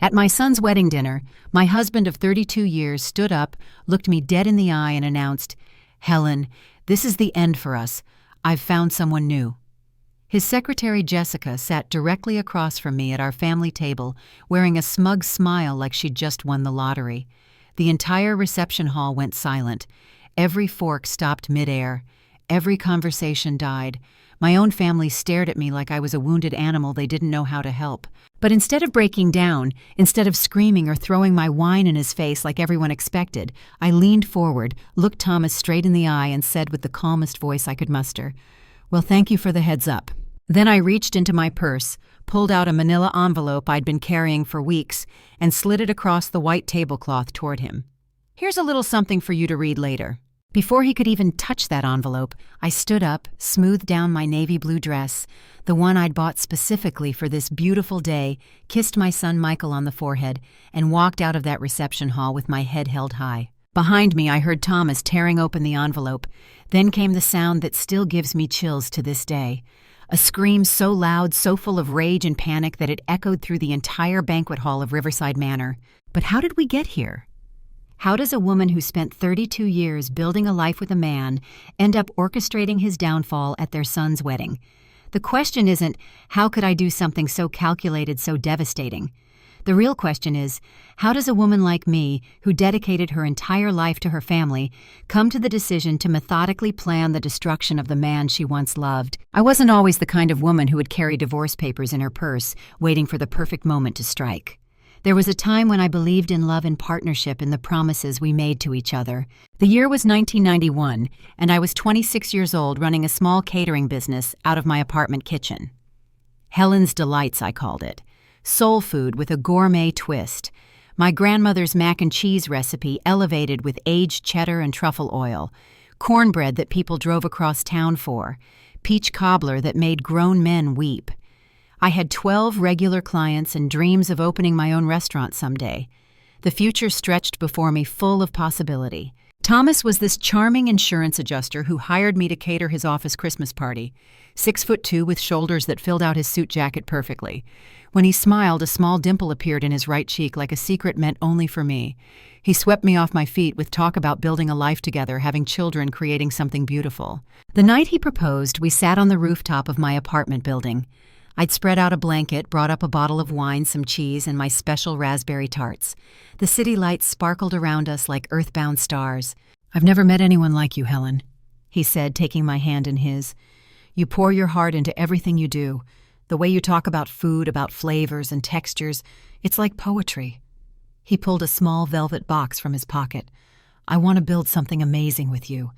At my son's wedding dinner, my husband of 32 years stood up, looked me dead in the eye, and announced, "Helen, this is the end for us. I've found someone new." His secretary Jessica sat directly across from me at our family table, wearing a smug smile like she'd just won the lottery. The entire reception hall went silent. Every fork stopped midair. Every conversation died. My own family stared at me like I was a wounded animal they didn't know how to help. But instead of breaking down, instead of screaming or throwing my wine in his face like everyone expected, I leaned forward, looked Thomas straight in the eye, and said with the calmest voice I could muster, "Well, thank you for the heads up." Then I reached into my purse, pulled out a manila envelope I'd been carrying for weeks, and slid it across the white tablecloth toward him. "Here's a little something for you to read later." Before he could even touch that envelope, I stood up, smoothed down my navy blue dress, the one I'd bought specifically for this beautiful day, kissed my son Michael on the forehead, and walked out of that reception hall with my head held high. Behind me, I heard Thomas tearing open the envelope. Then came the sound that still gives me chills to this day. A scream so loud, so full of rage and panic that it echoed through the entire banquet hall of Riverside Manor. But how did we get here? How does a woman who spent 32 years building a life with a man end up orchestrating his downfall at their son's wedding? The question isn't, how could I do something so calculated, so devastating? The real question is, how does a woman like me, who dedicated her entire life to her family, come to the decision to methodically plan the destruction of the man she once loved? I wasn't always the kind of woman who would carry divorce papers in her purse, waiting for the perfect moment to strike. There was a time when I believed in love and partnership in the promises we made to each other. The year was 1991, and I was 26 years old running a small catering business out of my apartment kitchen. Helen's Delights, I called it. Soul food with a gourmet twist. My grandmother's mac and cheese recipe elevated with aged cheddar and truffle oil. Cornbread that people drove across town for. Peach cobbler that made grown men weep. I had 12 regular clients and dreams of opening my own restaurant someday. The future stretched before me, full of possibility. Thomas was this charming insurance adjuster who hired me to cater his office Christmas party. 6'2" with shoulders that filled out his suit jacket perfectly. When he smiled, a small dimple appeared in his right cheek like a secret meant only for me. He swept me off my feet with talk about building a life together, having children, creating something beautiful. The night he proposed, we sat on the rooftop of my apartment building. I'd spread out a blanket, brought up a bottle of wine, some cheese, and my special raspberry tarts. The city lights sparkled around us like earthbound stars. "I've never met anyone like you, Helen," he said, taking my hand in his. "You pour your heart into everything you do. The way you talk about food, about flavors and textures, it's like poetry." He pulled a small velvet box from his pocket. "I want to build something amazing with you.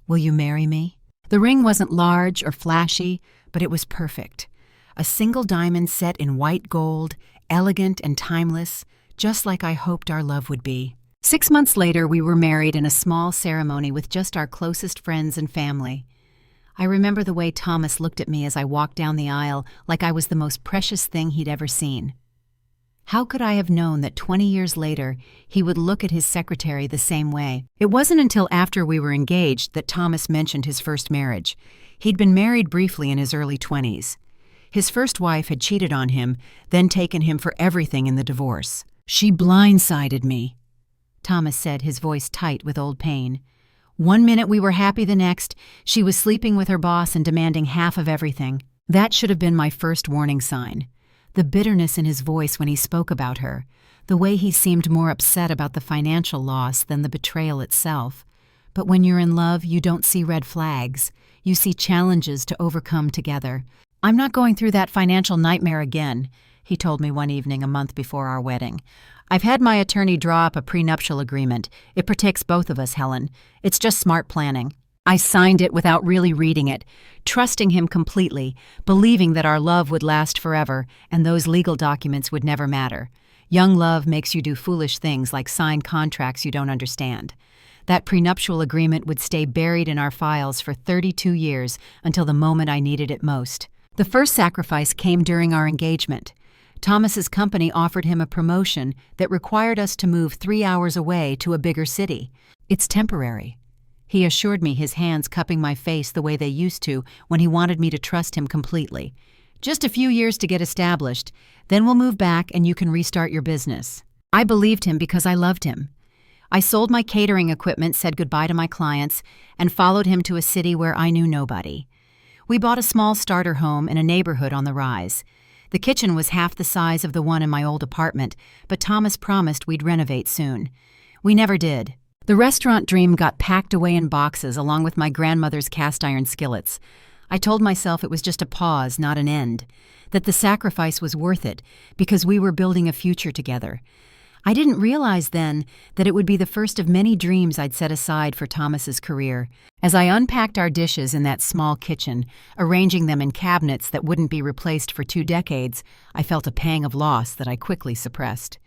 Will you marry me?" The ring wasn't large or flashy, but it was perfect. A single diamond set in white gold, elegant and timeless, just like I hoped our love would be. 6 months later, we were married in a small ceremony with just our closest friends and family. I remember the way Thomas looked at me as I walked down the aisle like I was the most precious thing he'd ever seen. How could I have known that 20 years later he would look at his secretary the same way? It wasn't until after we were engaged that Thomas mentioned his first marriage. He'd been married briefly in his early 20s. His first wife had cheated on him, then taken him for everything in the divorce. "She blindsided me," Thomas said, his voice tight with old pain. "One minute we were happy, the next, she was sleeping with her boss and demanding half of everything." That should have been my first warning sign. The bitterness in his voice when he spoke about her, the way he seemed more upset about the financial loss than the betrayal itself. But when you're in love, you don't see red flags. You see challenges to overcome together. "I'm not going through that financial nightmare again," he told me one evening a month before our wedding. "I've had my attorney draw up a prenuptial agreement. It protects both of us, Helen. It's just smart planning." I signed it without really reading it, trusting him completely, believing that our love would last forever and those legal documents would never matter. Young love makes you do foolish things like sign contracts you don't understand. That prenuptial agreement would stay buried in our files for 32 years until the moment I needed it most. The first sacrifice came during our engagement. Thomas's company offered him a promotion that required us to move 3 hours away to a bigger city. "It's temporary," he assured me, his hands cupping my face the way they used to when he wanted me to trust him completely. Just a few years to get established, then we'll move back and you can restart your business. I believed him because I loved him. I sold my catering equipment, said goodbye to my clients, and followed him to a city where I knew nobody. We bought a small starter home in a neighborhood on the rise. The kitchen was half the size of the one in my old apartment, but Thomas promised we'd renovate soon. We never did. The restaurant dream got packed away in boxes along with my grandmother's cast iron skillets. I told myself it was just a pause, not an end, that the sacrifice was worth it because we were building a future together. I didn't realize then that it would be the first of many dreams I'd set aside for Thomas's career. As I unpacked our dishes in that small kitchen, arranging them in cabinets that wouldn't be replaced for 2 decades, I felt a pang of loss that I quickly suppressed.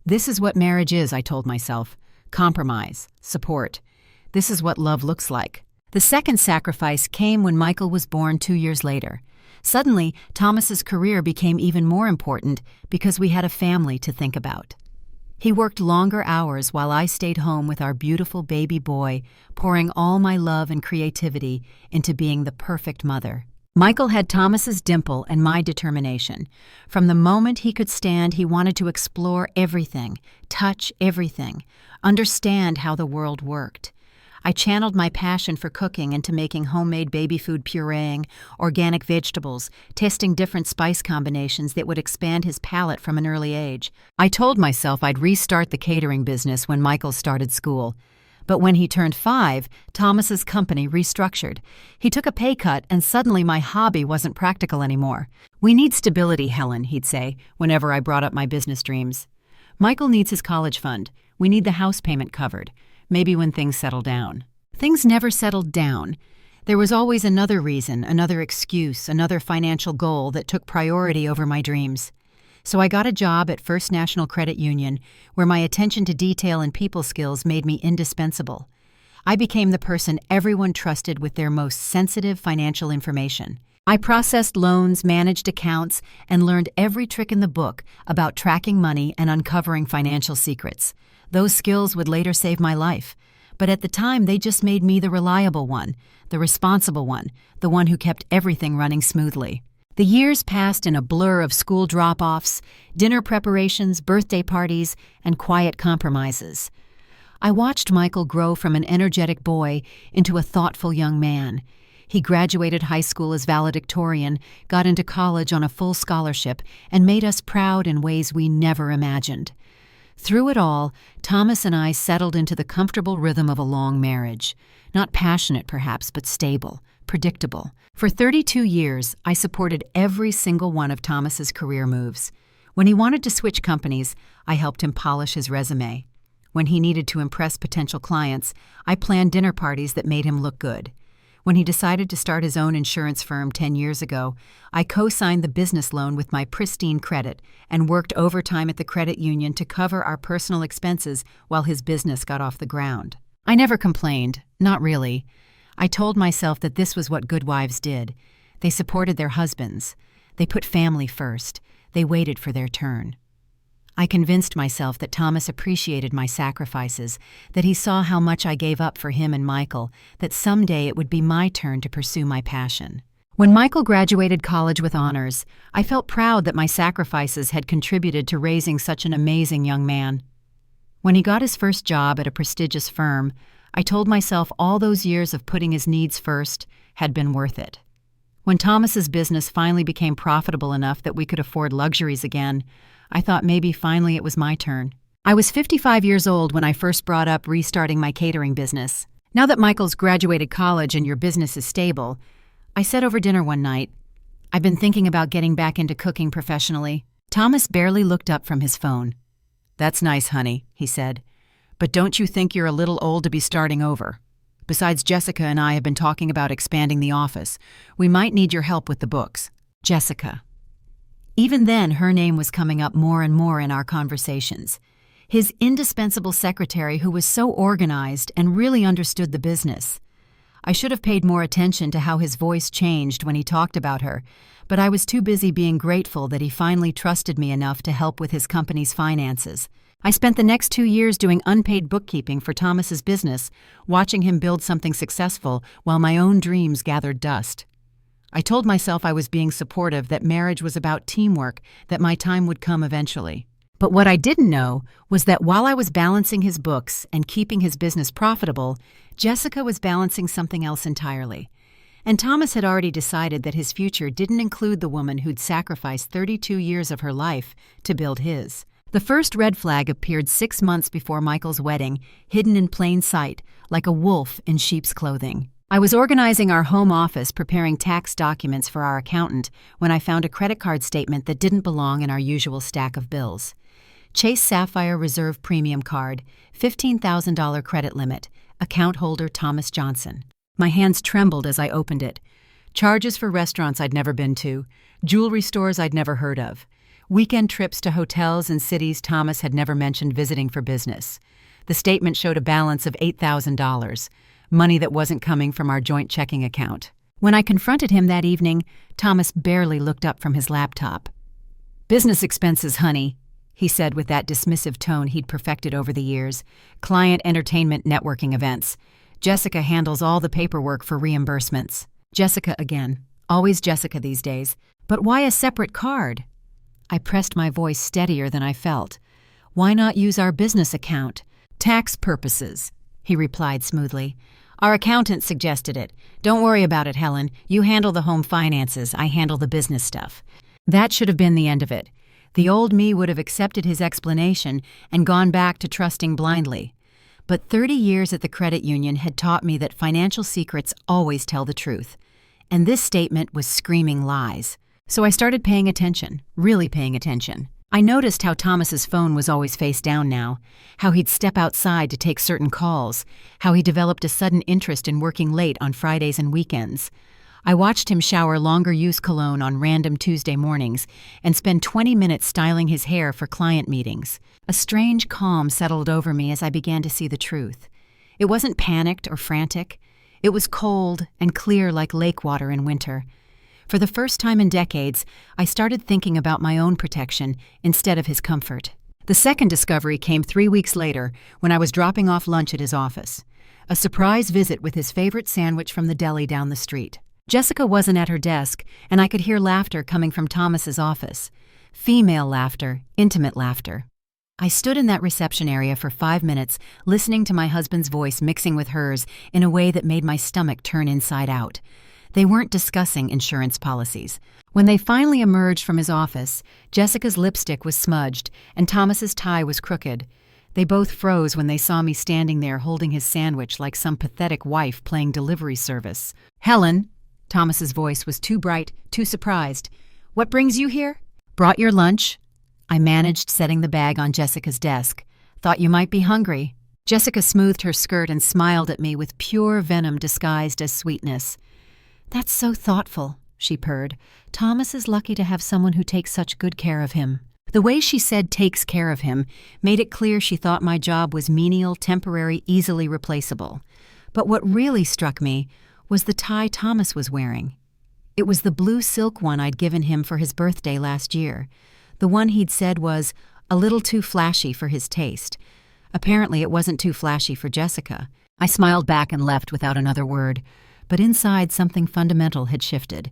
This is what marriage is, I told myself. Compromise, support. This is what love looks like. The second sacrifice came when Michael was born 2 years later. Suddenly, Thomas's career became even more important because we had a family to think about. He worked longer hours while I stayed home with our beautiful baby boy, pouring all my love and creativity into being the perfect mother. Michael had Thomas's dimple and my determination. From the moment he could stand, he wanted to explore everything, touch everything, understand how the world worked. I channeled my passion for cooking into making homemade baby food pureeing, organic vegetables, testing different spice combinations that would expand his palate from an early age. I told myself I'd restart the catering business when Michael started school. But when he turned 5, Thomas's company restructured. He took a pay cut and suddenly my hobby wasn't practical anymore. "We need stability, Helen," he'd say, whenever I brought up my business dreams. "Michael needs his college fund. We need the house payment covered. Maybe when things settle down." Things never settled down. There was always another reason, another excuse, another financial goal that took priority over my dreams. So I got a job at First National Credit Union, where my attention to detail and people skills made me indispensable. I became the person everyone trusted with their most sensitive financial information. I processed loans, managed accounts, and learned every trick in the book about tracking money and uncovering financial secrets. Those skills would later save my life, but at the time they just made me the reliable one, the responsible one, the one who kept everything running smoothly. The years passed in a blur of school drop-offs, dinner preparations, birthday parties, and quiet compromises. I watched Michael grow from an energetic boy into a thoughtful young man. He graduated high school as valedictorian, got into college on a full scholarship, and made us proud in ways we never imagined. Through it all, Thomas and I settled into the comfortable rhythm of a long marriage. Not passionate, perhaps, but stable, predictable. For 32 years, I supported every single one of Thomas's career moves. When he wanted to switch companies, I helped him polish his resume. When he needed to impress potential clients, I planned dinner parties that made him look good. When he decided to start his own insurance firm 10 years ago, I co-signed the business loan with my pristine credit and worked overtime at the credit union to cover our personal expenses while his business got off the ground. I never complained, not really. I told myself that this was what good wives did. They supported their husbands. They put family first. They waited for their turn. I convinced myself that Thomas appreciated my sacrifices, that he saw how much I gave up for him and Michael, that someday it would be my turn to pursue my passion. When Michael graduated college with honors, I felt proud that my sacrifices had contributed to raising such an amazing young man. When he got his first job at a prestigious firm, I told myself all those years of putting his needs first had been worth it. When Thomas's business finally became profitable enough that we could afford luxuries again, I thought maybe finally it was my turn. I was 55 years old when I first brought up restarting my catering business. Now that Michael's graduated college and your business is stable, I said over dinner one night, "I've been thinking about getting back into cooking professionally." Thomas barely looked up from his phone. "That's nice, honey," he said. "But don't you think you're a little old to be starting over? Besides, Jessica and I have been talking about expanding the office. We might need your help with the books." Jessica. Even then, her name was coming up more and more in our conversations. His indispensable secretary who was so organized and really understood the business. I should have paid more attention to how his voice changed when he talked about her, but I was too busy being grateful that he finally trusted me enough to help with his company's finances. I spent the next 2 years doing unpaid bookkeeping for Thomas's business, watching him build something successful while my own dreams gathered dust. I told myself I was being supportive, that marriage was about teamwork, that my time would come eventually. But what I didn't know was that while I was balancing his books and keeping his business profitable, Jessica was balancing something else entirely. And Thomas had already decided that his future didn't include the woman who'd sacrificed 32 years of her life to build his. The first red flag appeared 6 months before Michael's wedding, hidden in plain sight, like a wolf in sheep's clothing. I was organizing our home office, preparing tax documents for our accountant, when I found a credit card statement that didn't belong in our usual stack of bills. Chase Sapphire Reserve Premium Card, $15,000 credit limit, account holder Thomas Johnson. My hands trembled as I opened it. Charges for restaurants I'd never been to, jewelry stores I'd never heard of, weekend trips to hotels and cities Thomas had never mentioned visiting for business. The statement showed a balance of $8,000, money that wasn't coming from our joint checking account. When I confronted him that evening, Thomas barely looked up from his laptop. "Business expenses, honey," he said with that dismissive tone he'd perfected over the years. "Client entertainment networking events. Jessica handles all the paperwork for reimbursements." Jessica again. Always Jessica these days. But why a separate card? I pressed my voice steadier than I felt. "Why not use our business account?" "Tax purposes," he replied smoothly. "Our accountant suggested it. Don't worry about it, Helen. You handle the home finances. I handle the business stuff." That should have been the end of it. The old me would have accepted his explanation and gone back to trusting blindly. But 30 years at the credit union had taught me that financial secrets always tell the truth. And this statement was screaming lies. So I started paying attention, really paying attention. I noticed how Thomas's phone was always face down now, how he'd step outside to take certain calls, how he developed a sudden interest in working late on Fridays and weekends. I watched him shower longer-use cologne on random Tuesday mornings and spend 20 minutes styling his hair for client meetings. A strange calm settled over me as I began to see the truth. It wasn't panicked or frantic. It was cold and clear like lake water in winter. For the first time in decades, I started thinking about my own protection instead of his comfort. The second discovery came 3 weeks later when I was dropping off lunch at his office. A surprise visit with his favorite sandwich from the deli down the street. Jessica wasn't at her desk, and I could hear laughter coming from Thomas's office. Female laughter, intimate laughter. I stood in that reception area for 5 minutes, listening to my husband's voice mixing with hers in a way that made my stomach turn inside out. They weren't discussing insurance policies. When they finally emerged from his office, Jessica's lipstick was smudged and Thomas's tie was crooked. They both froze when they saw me standing there holding his sandwich like some pathetic wife playing delivery service. "Helen," Thomas's voice was too bright, too surprised. "What brings you here?" "Brought your lunch." I managed setting the bag on Jessica's desk. "Thought you might be hungry." Jessica smoothed her skirt and smiled at me with pure venom disguised as sweetness. "That's so thoughtful," she purred. "Thomas is lucky to have someone who takes such good care of him." The way she said "takes care of him" made it clear she thought my job was menial, temporary, easily replaceable. But what really struck me was the tie Thomas was wearing. It was the blue silk one I'd given him for his birthday last year, the one he'd said was a little too flashy for his taste. Apparently it wasn't too flashy for Jessica. I smiled back and left without another word, but inside something fundamental had shifted.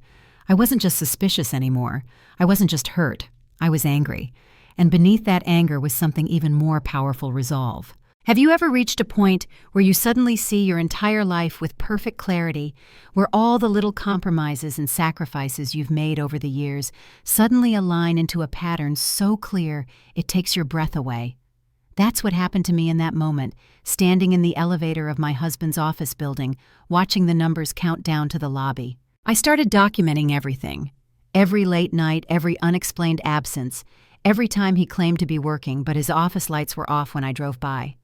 I wasn't just suspicious anymore. I wasn't just hurt. I was angry. And beneath that anger was something even more powerful: resolve. Have you ever reached a point where you suddenly see your entire life with perfect clarity, where all the little compromises and sacrifices you've made over the years suddenly align into a pattern so clear it takes your breath away? That's what happened to me in that moment, standing in the elevator of my husband's office building, watching the numbers count down to the lobby. I started documenting everything. Every late night, every unexplained absence, every time he claimed to be working but his office lights were off when I drove by.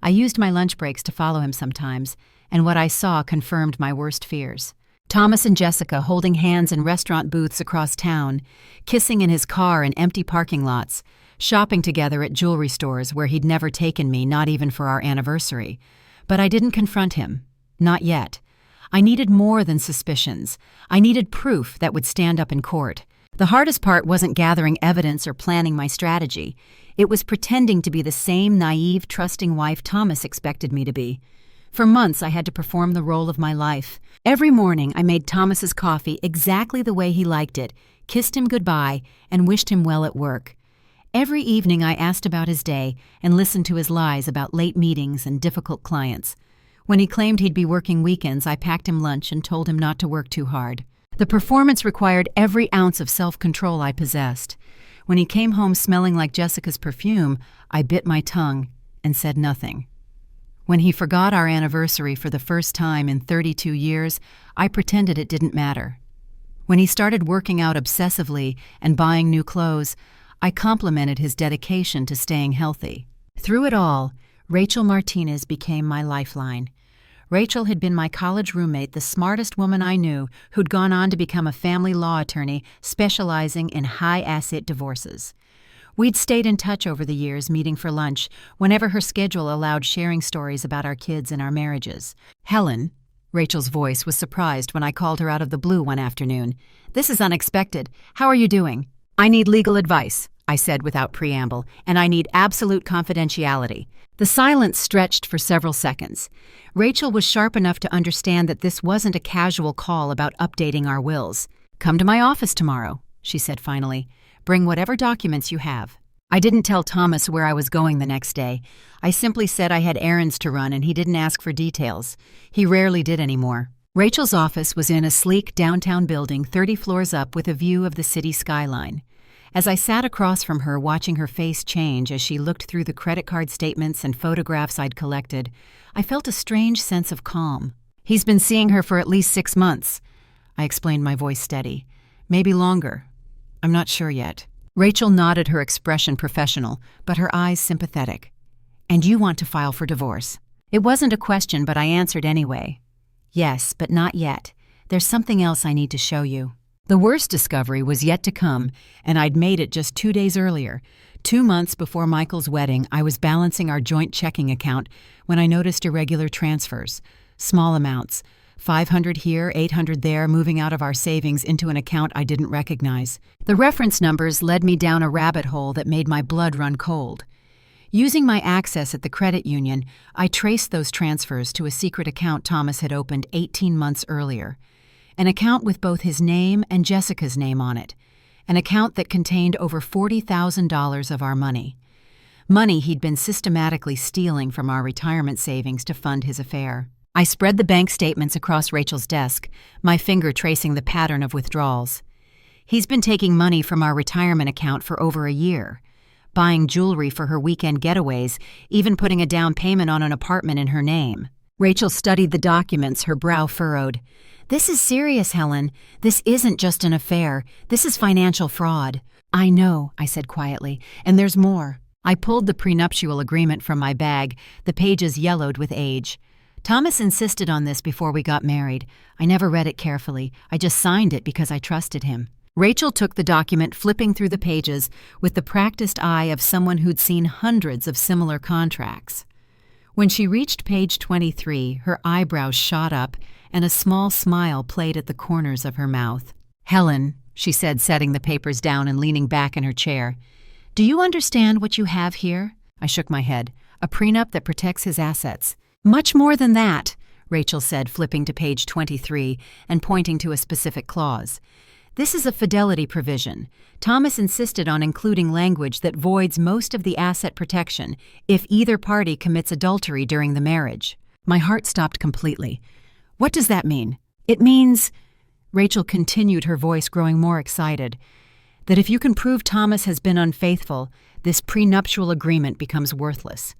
I used my lunch breaks to follow him sometimes, and what I saw confirmed my worst fears. Thomas and Jessica holding hands in restaurant booths across town, kissing in his car in empty parking lots, shopping together at jewelry stores where he'd never taken me, not even for our anniversary. But I didn't confront him. Not yet. I needed more than suspicions. I needed proof that would stand up in court. The hardest part wasn't gathering evidence or planning my strategy. It was pretending to be the same naive, trusting wife Thomas expected me to be. For months, I had to perform the role of my life. Every morning, I made Thomas's coffee exactly the way he liked it, kissed him goodbye, and wished him well at work. Every evening, I asked about his day and listened to his lies about late meetings and difficult clients. When he claimed he'd be working weekends, I packed him lunch and told him not to work too hard. The performance required every ounce of self-control I possessed. When he came home smelling like Jessica's perfume, I bit my tongue and said nothing. When he forgot our anniversary for the first time in 32 years, I pretended it didn't matter. When he started working out obsessively and buying new clothes, I complimented his dedication to staying healthy. Through it all, Rachel Martinez became my lifeline. Rachel had been my college roommate, the smartest woman I knew, who'd gone on to become a family law attorney specializing in high-asset divorces. We'd stayed in touch over the years, meeting for lunch, whenever her schedule allowed sharing stories about our kids and our marriages. Helen, Rachel's voice was surprised when I called her out of the blue one afternoon. "This is unexpected. How are you doing?" "I need legal advice," I said without preamble, "and I need absolute confidentiality." The silence stretched for several seconds. Rachel was sharp enough to understand that this wasn't a casual call about updating our wills. "Come to my office tomorrow," she said finally. "Bring whatever documents you have." I didn't tell Thomas where I was going the next day. I simply said I had errands to run, and he didn't ask for details. He rarely did anymore. Rachel's office was in a sleek downtown building 30 floors up with a view of the city skyline. As I sat across from her, watching her face change as she looked through the credit card statements and photographs I'd collected, I felt a strange sense of calm. "He's been seeing her for at least 6 months," I explained, my voice steady. "Maybe longer. I'm not sure yet." Rachel nodded, her expression professional, but her eyes sympathetic. "And you want to file for divorce?" It wasn't a question, but I answered anyway. "Yes, but not yet. There's something else I need to show you." The worst discovery was yet to come, and I'd made it just 2 days earlier. 2 months before Michael's wedding, I was balancing our joint checking account when I noticed irregular transfers. Small amounts. 500 here, 800 there, moving out of our savings into an account I didn't recognize. The reference numbers led me down a rabbit hole that made my blood run cold. Using my access at the credit union, I traced those transfers to a secret account Thomas had opened 18 months earlier. An account with both his name and Jessica's name on it. An account that contained over $40,000 of our money. Money he'd been systematically stealing from our retirement savings to fund his affair. I spread the bank statements across Rachel's desk, my finger tracing the pattern of withdrawals. He's been taking money from our retirement account for over a year, buying jewelry for her weekend getaways, even putting a down payment on an apartment in her name. Rachel studied the documents, her brow furrowed. "This is serious, Helen. This isn't just an affair. This is financial fraud." "I know," I said quietly, "and there's more." I pulled the prenuptial agreement from my bag, the pages yellowed with age. Thomas insisted on this before we got married. I never read it carefully. I just signed it because I trusted him. Rachel took the document, flipping through the pages with the practiced eye of someone who'd seen hundreds of similar contracts. When she reached page 23, her eyebrows shot up and a small smile played at the corners of her mouth. "Helen," she said, setting the papers down and leaning back in her chair, "do you understand what you have here?" I shook my head. "A prenup that protects his assets." "Much more than that," Rachel said, flipping to page 23 and pointing to a specific clause. "This is a fidelity provision. Thomas insisted on including language that voids most of the asset protection if either party commits adultery during the marriage." My heart stopped completely. "What does that mean?" "It means," Rachel continued, her voice growing more excited, "that if you can prove Thomas has been unfaithful, this prenuptial agreement becomes worthless.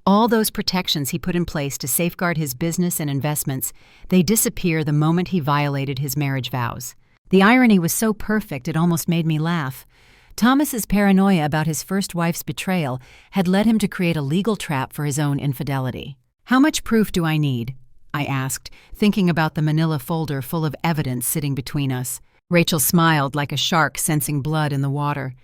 All those protections he put in place to safeguard his business and investments, they disappear the moment he violated his marriage vows." The irony was so perfect it almost made me laugh. Thomas's paranoia about his first wife's betrayal had led him to create a legal trap for his own infidelity. "How much proof do I need?" I asked, thinking about the manila folder full of evidence sitting between us. Rachel smiled like a shark sensing blood in the water.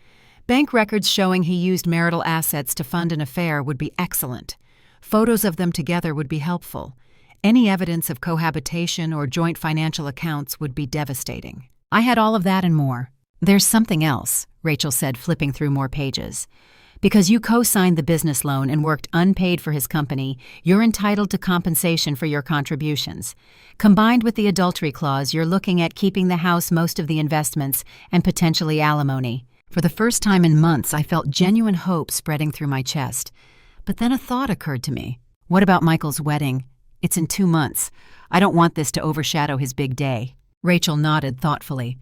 "Bank records showing he used marital assets to fund an affair would be excellent. Photos of them together would be helpful. Any evidence of cohabitation or joint financial accounts would be devastating." I had all of that and more. "There's something else," Rachel said, flipping through more pages. Because you co-signed the business loan and worked unpaid for his company, you're entitled to compensation for your contributions. Combined with the adultery clause, you're looking at keeping the house, most of the investments, and potentially alimony. For the first time in months, I felt genuine hope spreading through my chest. But then a thought occurred to me. What about Michael's wedding? It's in 2 months. I don't want this to overshadow his big day. Rachel nodded thoughtfully.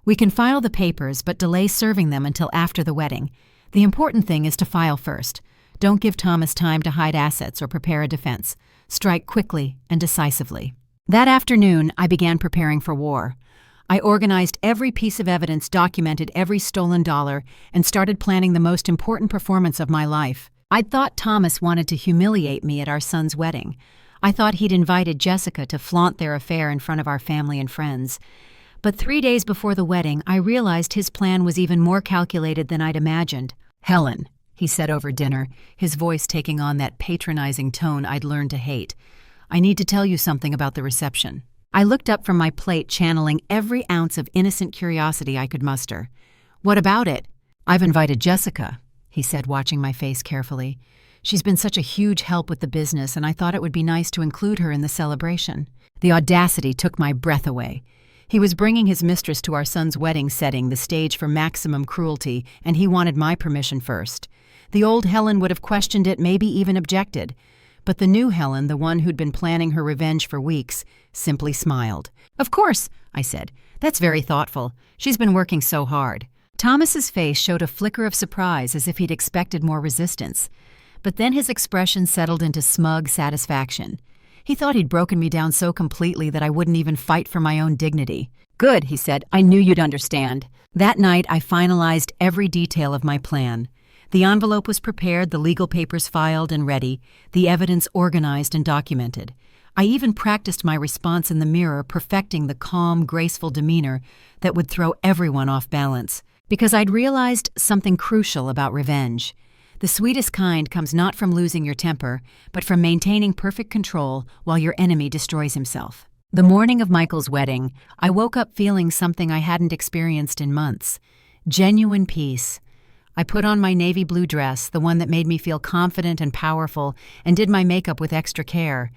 We can file the papers, but delay serving them until after the wedding. The important thing is to file first. Don't give Thomas time to hide assets or prepare a defense. Strike quickly and decisively. That afternoon, I began preparing for war. I organized every piece of evidence, documented every stolen dollar, and started planning the most important performance of my life. I'd thought Thomas wanted to humiliate me at our son's wedding. I thought he'd invited Jessica to flaunt their affair in front of our family and friends. But 3 days before the wedding, I realized his plan was even more calculated than I'd imagined. "Helen," he said over dinner, his voice taking on that patronizing tone I'd learned to hate. "I need to tell you something about the reception." I looked up from my plate, channeling every ounce of innocent curiosity I could muster. "What about it?" "I've invited Jessica," he said, watching my face carefully. "She's been such a huge help with the business, and I thought it would be nice to include her in the celebration." The audacity took my breath away. He was bringing his mistress to our son's wedding, setting the stage for maximum cruelty, and he wanted my permission first. The old Helen would have questioned it, maybe even objected. But the new Helen, the one who'd been planning her revenge for weeks, simply smiled. "Of course," I said. "That's very thoughtful. She's been working so hard." Thomas's face showed a flicker of surprise, as if he'd expected more resistance. But then his expression settled into smug satisfaction. He thought he'd broken me down so completely that I wouldn't even fight for my own dignity. "Good," he said. "I knew you'd understand." That night, I finalized every detail of my plan. The envelope was prepared, the legal papers filed and ready, the evidence organized and documented. I even practiced my response in the mirror, perfecting the calm, graceful demeanor that would throw everyone off balance. Because I'd realized something crucial about revenge. The sweetest kind comes not from losing your temper, but from maintaining perfect control while your enemy destroys himself. The morning of Michael's wedding, I woke up feeling something I hadn't experienced in months. Genuine peace. I put on my navy blue dress, the one that made me feel confident and powerful, and did my makeup with extra care.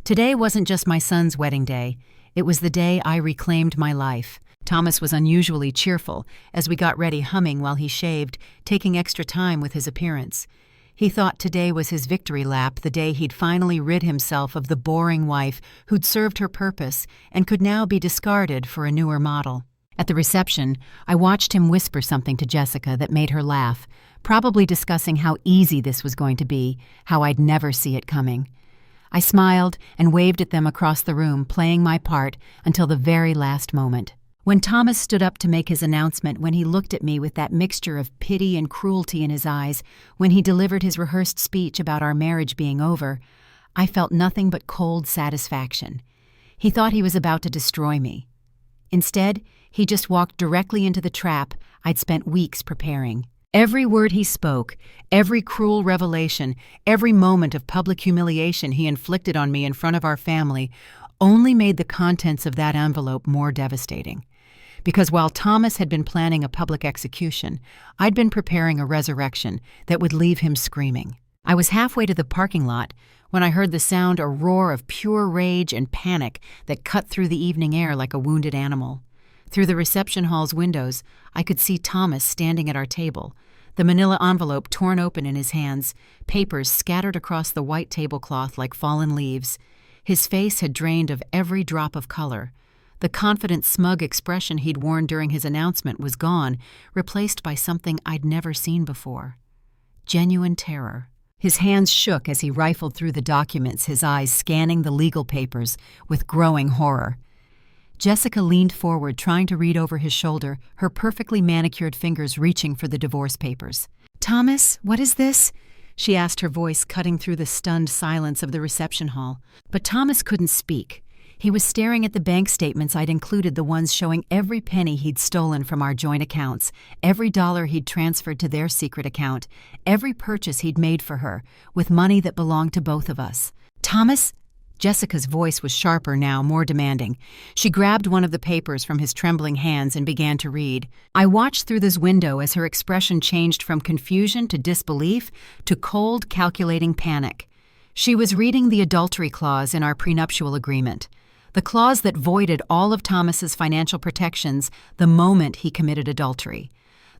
Today wasn't just my son's wedding day. It was the day I reclaimed my life. Thomas was unusually cheerful as we got ready, humming while he shaved, taking extra time with his appearance. He thought today was his victory lap, the day he'd finally rid himself of the boring wife who'd served her purpose and could now be discarded for a newer model. At the reception, I watched him whisper something to Jessica that made her laugh, probably discussing how easy this was going to be, how I'd never see it coming. I smiled and waved at them across the room, playing my part until the very last moment. When Thomas stood up to make his announcement, when he looked at me with that mixture of pity and cruelty in his eyes, when he delivered his rehearsed speech about our marriage being over, I felt nothing but cold satisfaction. He thought he was about to destroy me. Instead, he just walked directly into the trap I'd spent weeks preparing. Every word he spoke, every cruel revelation, every moment of public humiliation he inflicted on me in front of our family only made the contents of that envelope more devastating. Because while Thomas had been planning a public execution, I'd been preparing a resurrection that would leave him screaming. I was halfway to the parking lot when I heard the sound, a roar of pure rage and panic that cut through the evening air like a wounded animal. Through the reception hall's windows, I could see Thomas standing at our table, the manila envelope torn open in his hands, papers scattered across the white tablecloth like fallen leaves. His face had drained of every drop of color. The confident, smug expression he'd worn during his announcement was gone, replaced by something I'd never seen before. Genuine terror. His hands shook as he rifled through the documents, his eyes scanning the legal papers with growing horror. Jessica leaned forward, trying to read over his shoulder, her perfectly manicured fingers reaching for the divorce papers. "Thomas, what is this?" she asked, her voice cutting through the stunned silence of the reception hall. But Thomas couldn't speak. He was staring at the bank statements I'd included, the ones showing every penny he'd stolen from our joint accounts, every dollar he'd transferred to their secret account, every purchase he'd made for her, with money that belonged to both of us. "Thomas, Jessica's voice was sharper now, more demanding. She grabbed one of the papers from his trembling hands and began to read. I watched through this window as her expression changed from confusion to disbelief to cold, calculating panic. She was reading the adultery clause in our prenuptial agreement, the clause that voided all of Thomas's financial protections the moment he committed adultery.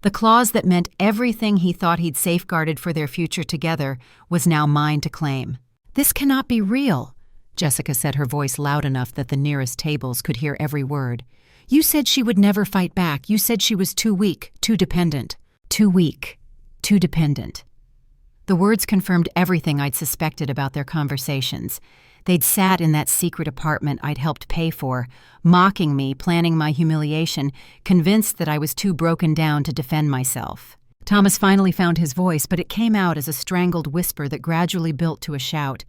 The clause that meant everything he thought he'd safeguarded for their future together was now mine to claim. "This cannot be real," Jessica said, her voice loud enough that the nearest tables could hear every word. "You said she would never fight back. You said she was too weak, too dependent." Too weak, too dependent. The words confirmed everything I'd suspected about their conversations. They'd sat in that secret apartment I'd helped pay for, mocking me, planning my humiliation, convinced that I was too broken down to defend myself. Thomas finally found his voice, but it came out as a strangled whisper that gradually built to a shout.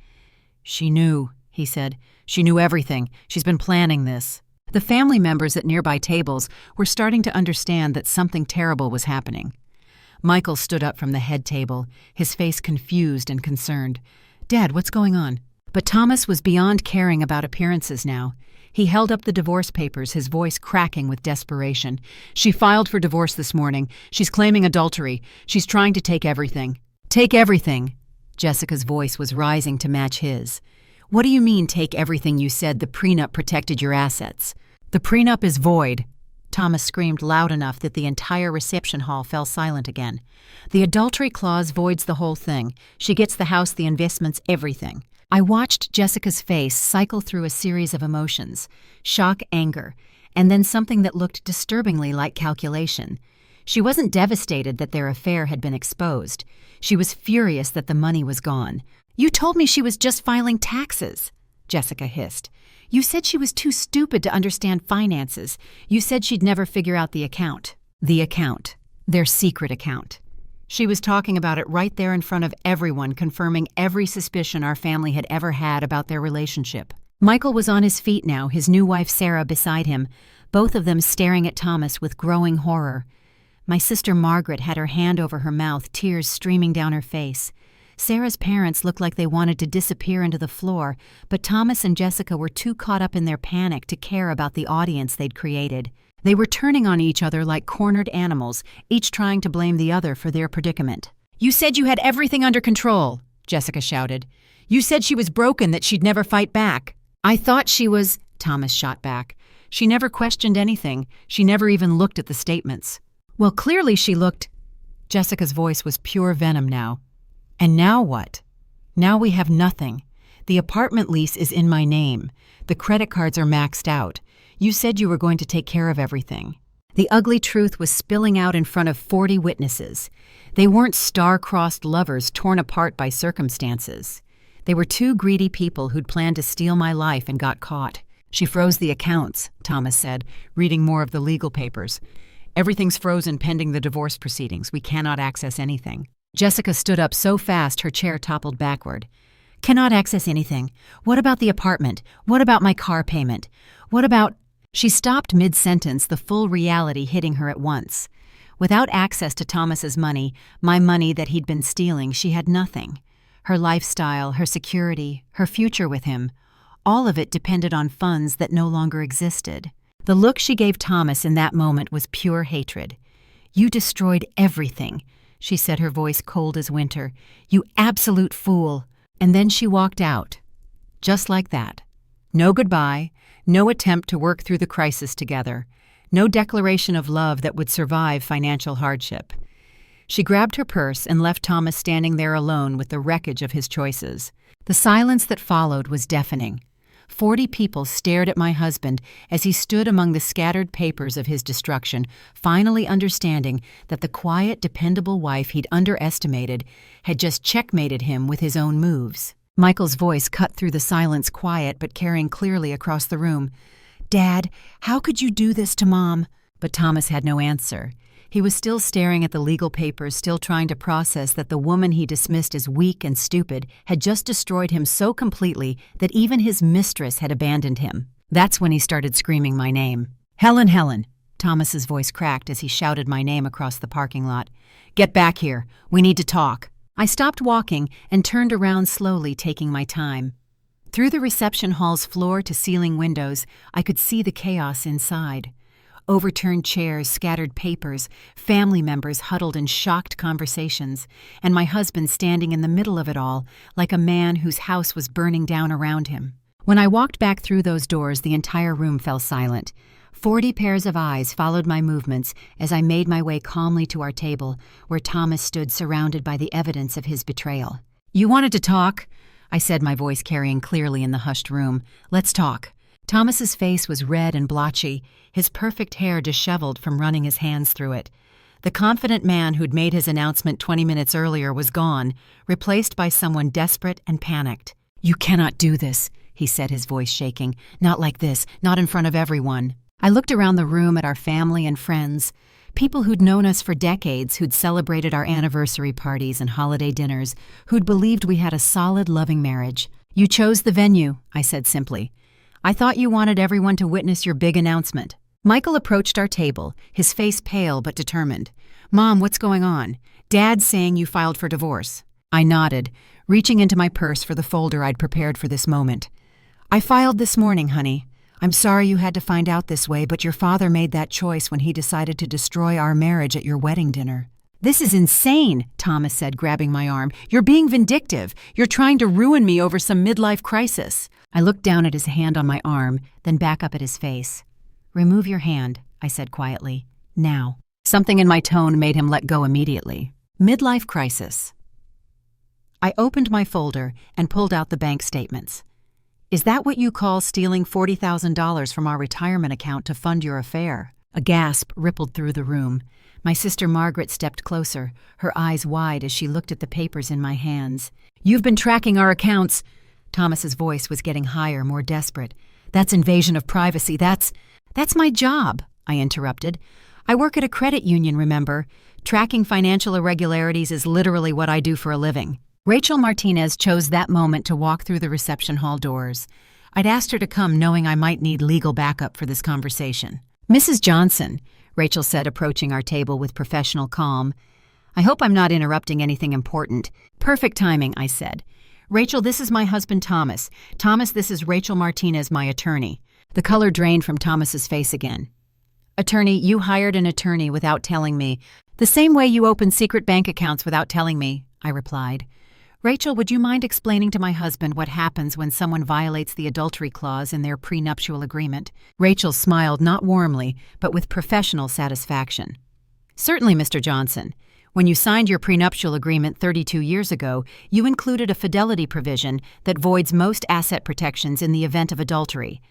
"She knew," he said. "She knew everything. She's been planning this." The family members at nearby tables were starting to understand that something terrible was happening. Michael stood up from the head table, his face confused and concerned. "Dad, what's going on?" But Thomas was beyond caring about appearances now. He held up the divorce papers, his voice cracking with desperation. "She filed for divorce this morning. She's claiming adultery. She's trying to take everything." "Take everything?" Jessica's voice was rising to match his. "What do you mean, take everything? You said the prenup protected your assets." "The prenup is void." Thomas screamed loud enough that the entire reception hall fell silent again. "The adultery clause voids the whole thing. She gets the house, the investments, everything." I watched Jessica's face cycle through a series of emotions: shock, anger, and then something that looked disturbingly like calculation. She wasn't devastated that their affair had been exposed. She was furious that the money was gone. "You told me she was just filing taxes," Jessica hissed. "You said she was too stupid to understand finances. You said she'd never figure out the account." The account. Their secret account. She was talking about it right there in front of everyone, confirming every suspicion our family had ever had about their relationship. Michael was on his feet now, his new wife Sarah beside him, both of them staring at Thomas with growing horror. My sister Margaret had her hand over her mouth, tears streaming down her face. Sarah's parents looked like they wanted to disappear into the floor, but Thomas and Jessica were too caught up in their panic to care about the audience they'd created. They were turning on each other like cornered animals, each trying to blame the other for their predicament. "You said you had everything under control," Jessica shouted. "You said she was broken, that she'd never fight back." "I thought she was," Thomas shot back. "She never questioned anything. She never even looked at the statements." "Well, clearly she looked." Jessica's voice was pure venom now. "And now what? Now we have nothing. The apartment lease is in my name. The credit cards are maxed out. You said you were going to take care of everything." The ugly truth was spilling out in front of 40 witnesses. They weren't star-crossed lovers torn apart by circumstances. They were two greedy people who'd planned to steal my life and got caught. "She froze the accounts," Thomas said, reading more of the legal papers. "Everything's frozen pending the divorce proceedings. We cannot access anything." Jessica stood up so fast her chair toppled backward. "Cannot access anything? What about the apartment? What about my car payment? What about—" She stopped mid-sentence, the full reality hitting her at once. Without access to Thomas's money, my money that he'd been stealing, she had nothing. Her lifestyle, her security, her future with him, all of it depended on funds that no longer existed. The look she gave Thomas in that moment was pure hatred. "You destroyed everything," she said, her voice cold as winter. "You absolute fool." And then she walked out. Just like that. No goodbye, no attempt to work through the crisis together, no declaration of love that would survive financial hardship. She grabbed her purse and left Thomas standing there alone with the wreckage of his choices. The silence that followed was deafening. 40 people stared at my husband as he stood among the scattered papers of his destruction, finally understanding that the quiet, dependable wife he'd underestimated had just checkmated him with his own moves. Michael's voice cut through the silence, quiet but carrying clearly across the room. "Dad, how could you do this to Mom?" But Thomas had no answer. He was still staring at the legal papers, still trying to process that the woman he dismissed as weak and stupid had just destroyed him so completely that even his mistress had abandoned him. That's when he started screaming my name. "Helen, Helen!" Thomas's voice cracked as he shouted my name across the parking lot. "Get back here. We need to talk." I stopped walking and turned around slowly, taking my time. Through the reception hall's floor-to-ceiling windows, I could see the chaos inside. Overturned chairs, scattered papers, family members huddled in shocked conversations, and my husband standing in the middle of it all, like a man whose house was burning down around him. When I walked back through those doors, the entire room fell silent. 40 pairs of eyes followed my movements as I made my way calmly to our table, where Thomas stood surrounded by the evidence of his betrayal. "You wanted to talk?" I said, my voice carrying clearly in the hushed room. "Let's talk." Thomas's face was red and blotchy, his perfect hair disheveled from running his hands through it. The confident man who'd made his announcement 20 minutes earlier was gone, replaced by someone desperate and panicked. "You cannot do this," he said, his voice shaking. "Not like this, not in front of everyone." I looked around the room at our family and friends, people who'd known us for decades, who'd celebrated our anniversary parties and holiday dinners, who'd believed we had a solid, loving marriage. "You chose the venue," I said simply. "I thought you wanted everyone to witness your big announcement." Michael approached our table, his face pale but determined. "Mom, what's going on? Dad's saying you filed for divorce." I nodded, reaching into my purse for the folder I'd prepared for this moment. "I filed this morning, honey. I'm sorry you had to find out this way, but your father made that choice when he decided to destroy our marriage at your wedding dinner." "This is insane," Thomas said, grabbing my arm. "You're being vindictive. You're trying to ruin me over some midlife crisis." I looked down at his hand on my arm, then back up at his face. "Remove your hand," I said quietly. "Now." Something in my tone made him let go immediately. Midlife crisis. I opened my folder and pulled out the bank statements. "Is that what you call stealing $40,000 from our retirement account to fund your affair?" A gasp rippled through the room. My sister Margaret stepped closer, her eyes wide as she looked at the papers in my hands. "You've been tracking our accounts." Thomas's voice was getting higher, more desperate. "That's invasion of privacy. That's my job," I interrupted. "I work at a credit union, remember? Tracking financial irregularities is literally what I do for a living." Rachel Martinez chose that moment to walk through the reception hall doors. I'd asked her to come knowing I might need legal backup for this conversation. "Mrs. Johnson," Rachel said, approaching our table with professional calm. "I hope I'm not interrupting anything important." "Perfect timing," I said. "Rachel, this is my husband, Thomas. Thomas, this is Rachel Martinez, my attorney." The color drained from Thomas's face again. "Attorney, you hired an attorney without telling me. The same way you open secret bank accounts without telling me," I replied. "Rachel, would you mind explaining to my husband what happens when someone violates the adultery clause in their prenuptial agreement?" Rachel smiled not warmly, but with professional satisfaction. "Certainly, Mr. Johnson. When you signed your prenuptial agreement 32 years ago, you included a fidelity provision that voids most asset protections in the event of adultery.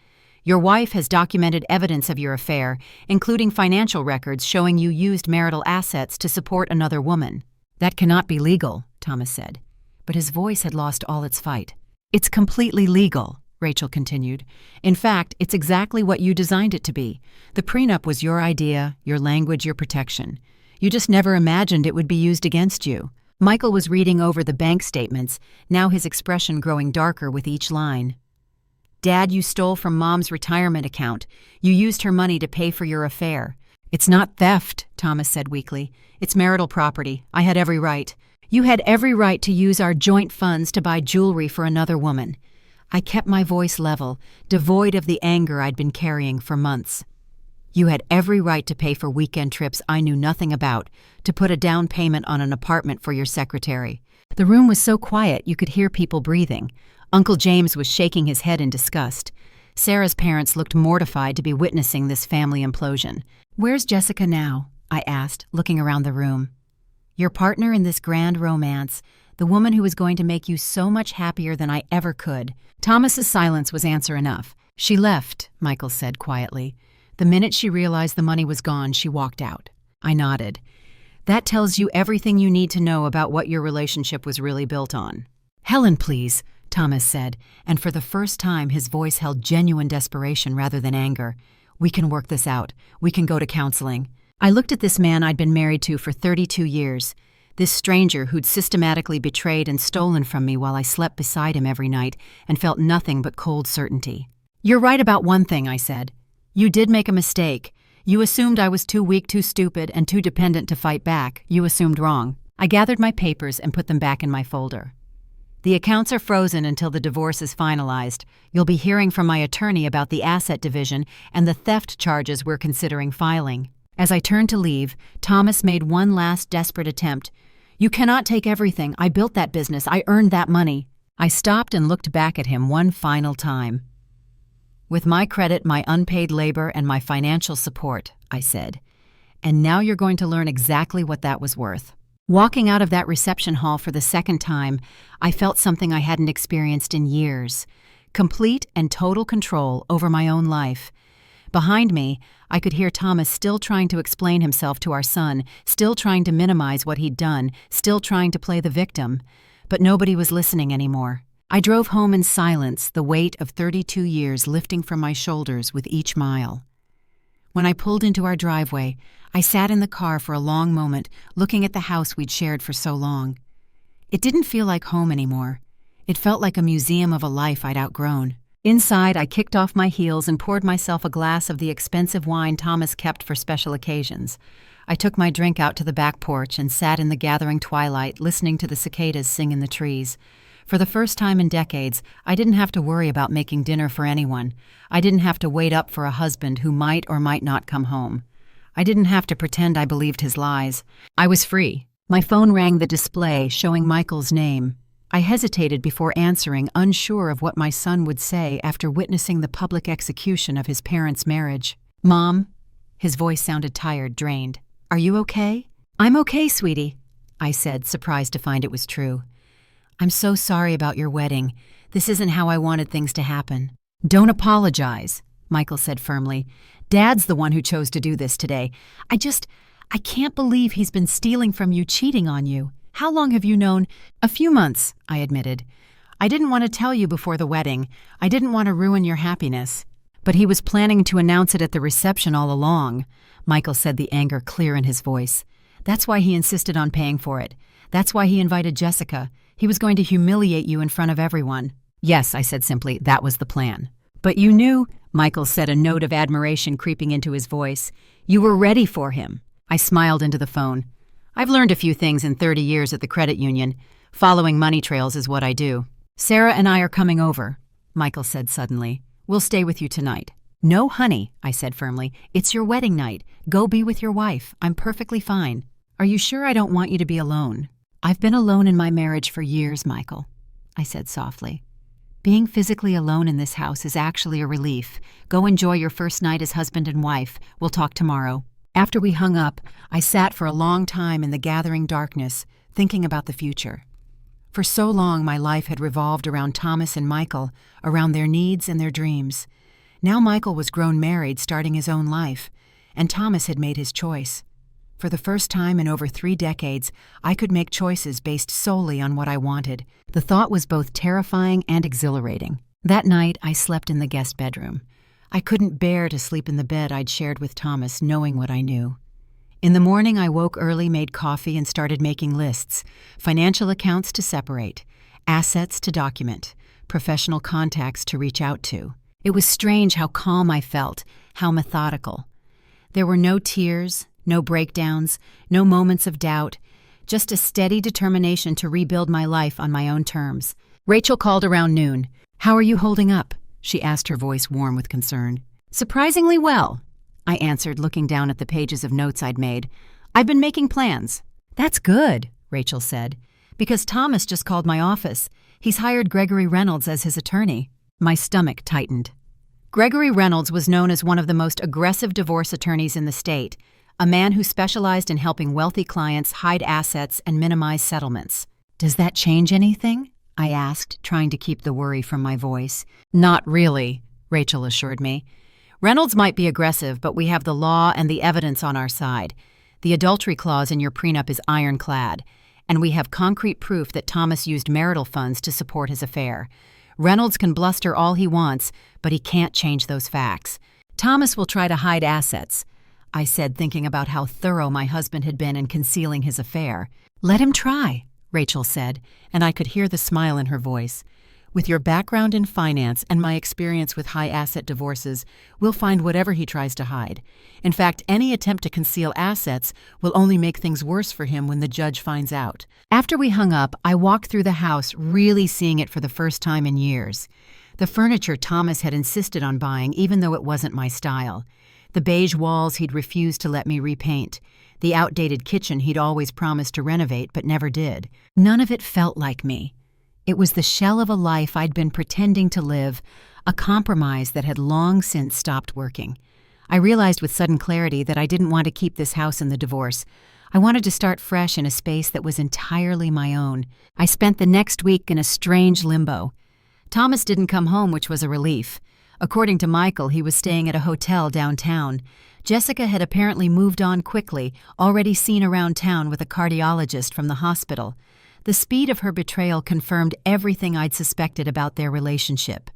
Your wife has documented evidence of your affair, including financial records showing you used marital assets to support another woman." "That cannot be legal," Thomas said. But his voice had lost all its fight. "It's completely legal," Rachel continued. "In fact, it's exactly what you designed it to be. The prenup was your idea, your language, your protection. You just never imagined it would be used against you." Michael was reading over the bank statements, now his expression growing darker with each line. "Dad, you stole from Mom's retirement account. You used her money to pay for your affair." "It's not theft," Thomas said weakly. "It's marital property. I had every right." "You had every right to use our joint funds to buy jewelry for another woman." I kept my voice level, devoid of the anger I'd been carrying for months. "You had every right to pay for weekend trips I knew nothing about, to put a down payment on an apartment for your secretary." The room was so quiet you could hear people breathing. Uncle James was shaking his head in disgust. Sarah's parents looked mortified to be witnessing this family implosion. "Where's Jessica now?" I asked, looking around the room. "Your partner in this grand romance, the woman who is going to make you so much happier than I ever could." Thomas's silence was answer enough. "She left," Michael said quietly. "The minute she realized the money was gone, she walked out." I nodded. "That tells you everything you need to know about what your relationship was really built on." "Helen, please," Thomas said, and for the first time his voice held genuine desperation rather than anger. "We can work this out. We can go to counseling." I looked at this man I'd been married to for 32 years, this stranger who'd systematically betrayed and stolen from me while I slept beside him every night and felt nothing but cold certainty. "You're right about one thing," I said. "You did make a mistake. You assumed I was too weak, too stupid, and too dependent to fight back. You assumed wrong." I gathered my papers and put them back in my folder. The accounts are frozen until the divorce is finalized. You'll be hearing from my attorney about the asset division and the theft charges we're considering filing." As I turned to leave, Thomas made one last desperate attempt. "You cannot take everything. I built that business. I earned that money." I stopped and looked back at him one final time. "With my credit, my unpaid labor, and my financial support," I said. "And now you're going to learn exactly what that was worth." Walking out of that reception hall for the second time, I felt something I hadn't experienced in years: complete and total control over my own life. Behind me, I could hear Thomas still trying to explain himself to our son, still trying to minimize what he'd done, still trying to play the victim. But nobody was listening anymore. I drove home in silence, the weight of 32 years lifting from my shoulders with each mile. When I pulled into our driveway, I sat in the car for a long moment, looking at the house we'd shared for so long. It didn't feel like home anymore. It felt like a museum of a life I'd outgrown. Inside, I kicked off my heels and poured myself a glass of the expensive wine Thomas kept for special occasions. I took my drink out to the back porch and sat in the gathering twilight, listening to the cicadas sing in the trees. For the first time in decades, I didn't have to worry about making dinner for anyone. I didn't have to wait up for a husband who might or might not come home. I didn't have to pretend I believed his lies. I was free. My phone rang the display, showing Michael's name. I hesitated before answering, unsure of what my son would say after witnessing the public execution of his parents' marriage. "Mom?" His voice sounded tired, drained. "Are you okay?" "I'm okay, sweetie," I said, surprised to find it was true. "I'm so sorry about your wedding. This isn't how I wanted things to happen." "Don't apologize," Michael said firmly. "Dad's the one who chose to do this today. I can't believe he's been stealing from you, cheating on you. How long have you known?" "A few months," I admitted. "I didn't want to tell you before the wedding. I didn't want to ruin your happiness." "But he was planning to announce it at the reception all along," Michael said, the anger clear in his voice. "That's why he insisted on paying for it. That's why he invited Jessica. He was going to humiliate you in front of everyone." "Yes," I said simply, "that was the plan." "But you knew," Michael said, a note of admiration creeping into his voice. "You were ready for him." I smiled into the phone. "I've learned a few things in 30 years at the credit union. Following money trails is what I do." "Sarah and I are coming over," Michael said suddenly. "We'll stay with you tonight." "No, honey," I said firmly. "It's your wedding night. Go be with your wife. I'm perfectly fine." "Are you sure I don't want you to be alone?" "I've been alone in my marriage for years, Michael," I said softly. "Being physically alone in this house is actually a relief. Go enjoy your first night as husband and wife. We'll talk tomorrow." After we hung up, I sat for a long time in the gathering darkness, thinking about the future. For so long, my life had revolved around Thomas and Michael, around their needs and their dreams. Now Michael was grown married, starting his own life, and Thomas had made his choice. For the first time in over 3 decades, I could make choices based solely on what I wanted. The thought was both terrifying and exhilarating. That night, I slept in the guest bedroom. I couldn't bear to sleep in the bed I'd shared with Thomas, knowing what I knew. In the morning, I woke early, made coffee, and started making lists: financial accounts to separate, assets to document, professional contacts to reach out to. It was strange how calm I felt, how methodical. There were no tears, no breakdowns, no moments of doubt, just a steady determination to rebuild my life on my own terms. Rachel called around noon. "How are you holding up?" she asked, her voice warm with concern. "Surprisingly well," I answered, looking down at the pages of notes I'd made. "I've been making plans." "That's good," Rachel said, "because Thomas just called my office. He's hired Gregory Reynolds as his attorney." My stomach tightened. Gregory Reynolds was known as one of the most aggressive divorce attorneys in the state, a man who specialized in helping wealthy clients hide assets and minimize settlements. "Does that change anything?" I asked, trying to keep the worry from my voice. "Not really," Rachel assured me. "Reynolds might be aggressive, but we have the law and the evidence on our side. The adultery clause in your prenup is ironclad, and we have concrete proof that Thomas used marital funds to support his affair. Reynolds can bluster all he wants, but he can't change those facts. Thomas will try to hide assets," I said, thinking about how thorough my husband had been in concealing his affair. "Let him try," Rachel said, and I could hear the smile in her voice. With your background in finance and my experience with high-asset divorces, we'll find whatever he tries to hide. In fact, any attempt to conceal assets will only make things worse for him when the judge finds out. After we hung up, I walked through the house, really seeing it for the first time in years. The furniture Thomas had insisted on buying, even though it wasn't my style. The beige walls he'd refused to let me repaint. The outdated kitchen he'd always promised to renovate but never did. None of it felt like me. It was the shell of a life I'd been pretending to live, a compromise that had long since stopped working. I realized with sudden clarity that I didn't want to keep this house in the divorce. I wanted to start fresh in a space that was entirely my own. I spent the next week in a strange limbo. Thomas didn't come home, which was a relief. According to Michael, he was staying at a hotel downtown. Jessica had apparently moved on quickly, already seen around town with a cardiologist from the hospital. The speed of her betrayal confirmed everything I'd suspected about their relationship.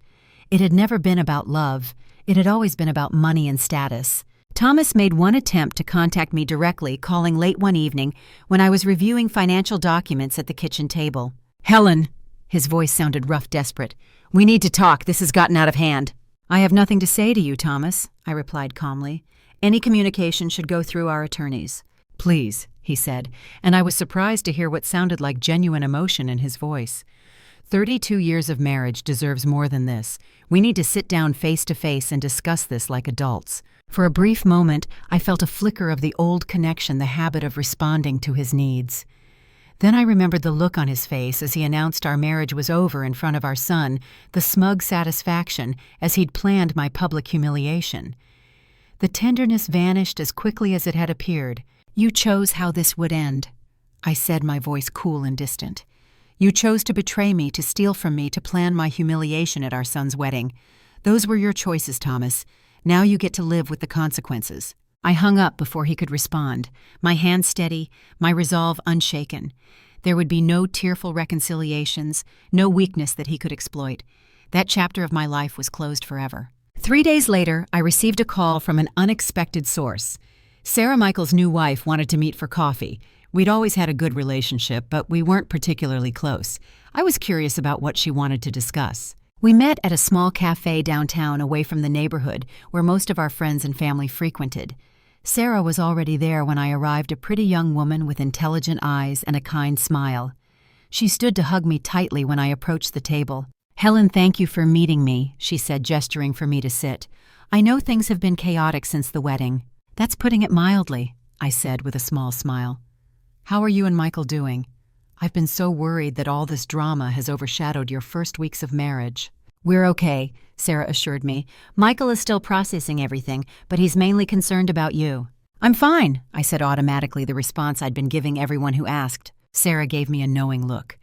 It had never been about love. It had always been about money and status. Thomas made one attempt to contact me directly, calling late one evening when I was reviewing financial documents at the kitchen table. "Helen," his voice sounded rough, desperate. "We need to talk. This has gotten out of hand." "I have nothing to say to you, Thomas," I replied calmly. "Any communication should go through our attorneys." "Please," he said, and I was surprised to hear what sounded like genuine emotion in his voice. 32 years of marriage deserves more than this. We need to sit down face to face and discuss this like adults. For a brief moment, I felt a flicker of the old connection, the habit of responding to his needs. Then I remembered the look on his face as he announced our marriage was over in front of our son, the smug satisfaction as he'd planned my public humiliation. The tenderness vanished as quickly as it had appeared. "You chose how this would end," I said, my voice cool and distant. "You chose to betray me, to steal from me, to plan my humiliation at our son's wedding. Those were your choices, Thomas. Now you get to live with the consequences." I hung up before he could respond, my hand steady, my resolve unshaken. There would be no tearful reconciliations, no weakness that he could exploit. That chapter of my life was closed forever. 3 days later, I received a call from an unexpected source. Sarah, Michael's new wife, wanted to meet for coffee. We'd always had a good relationship, but we weren't particularly close. I was curious about what she wanted to discuss. We met at a small cafe downtown away from the neighborhood where most of our friends and family frequented. Sarah was already there when I arrived, a pretty young woman with intelligent eyes and a kind smile. She stood to hug me tightly when I approached the table. "Helen, thank you for meeting me," she said, gesturing for me to sit. "I know things have been chaotic since the wedding." "That's putting it mildly," I said with a small smile. "How are you and Michael doing? I've been so worried that all this drama has overshadowed your first weeks of marriage." "We're okay," Sarah assured me. "Michael is still processing everything, but he's mainly concerned about you." "I'm fine," I said automatically, the response I'd been giving everyone who asked. Sarah gave me a knowing look.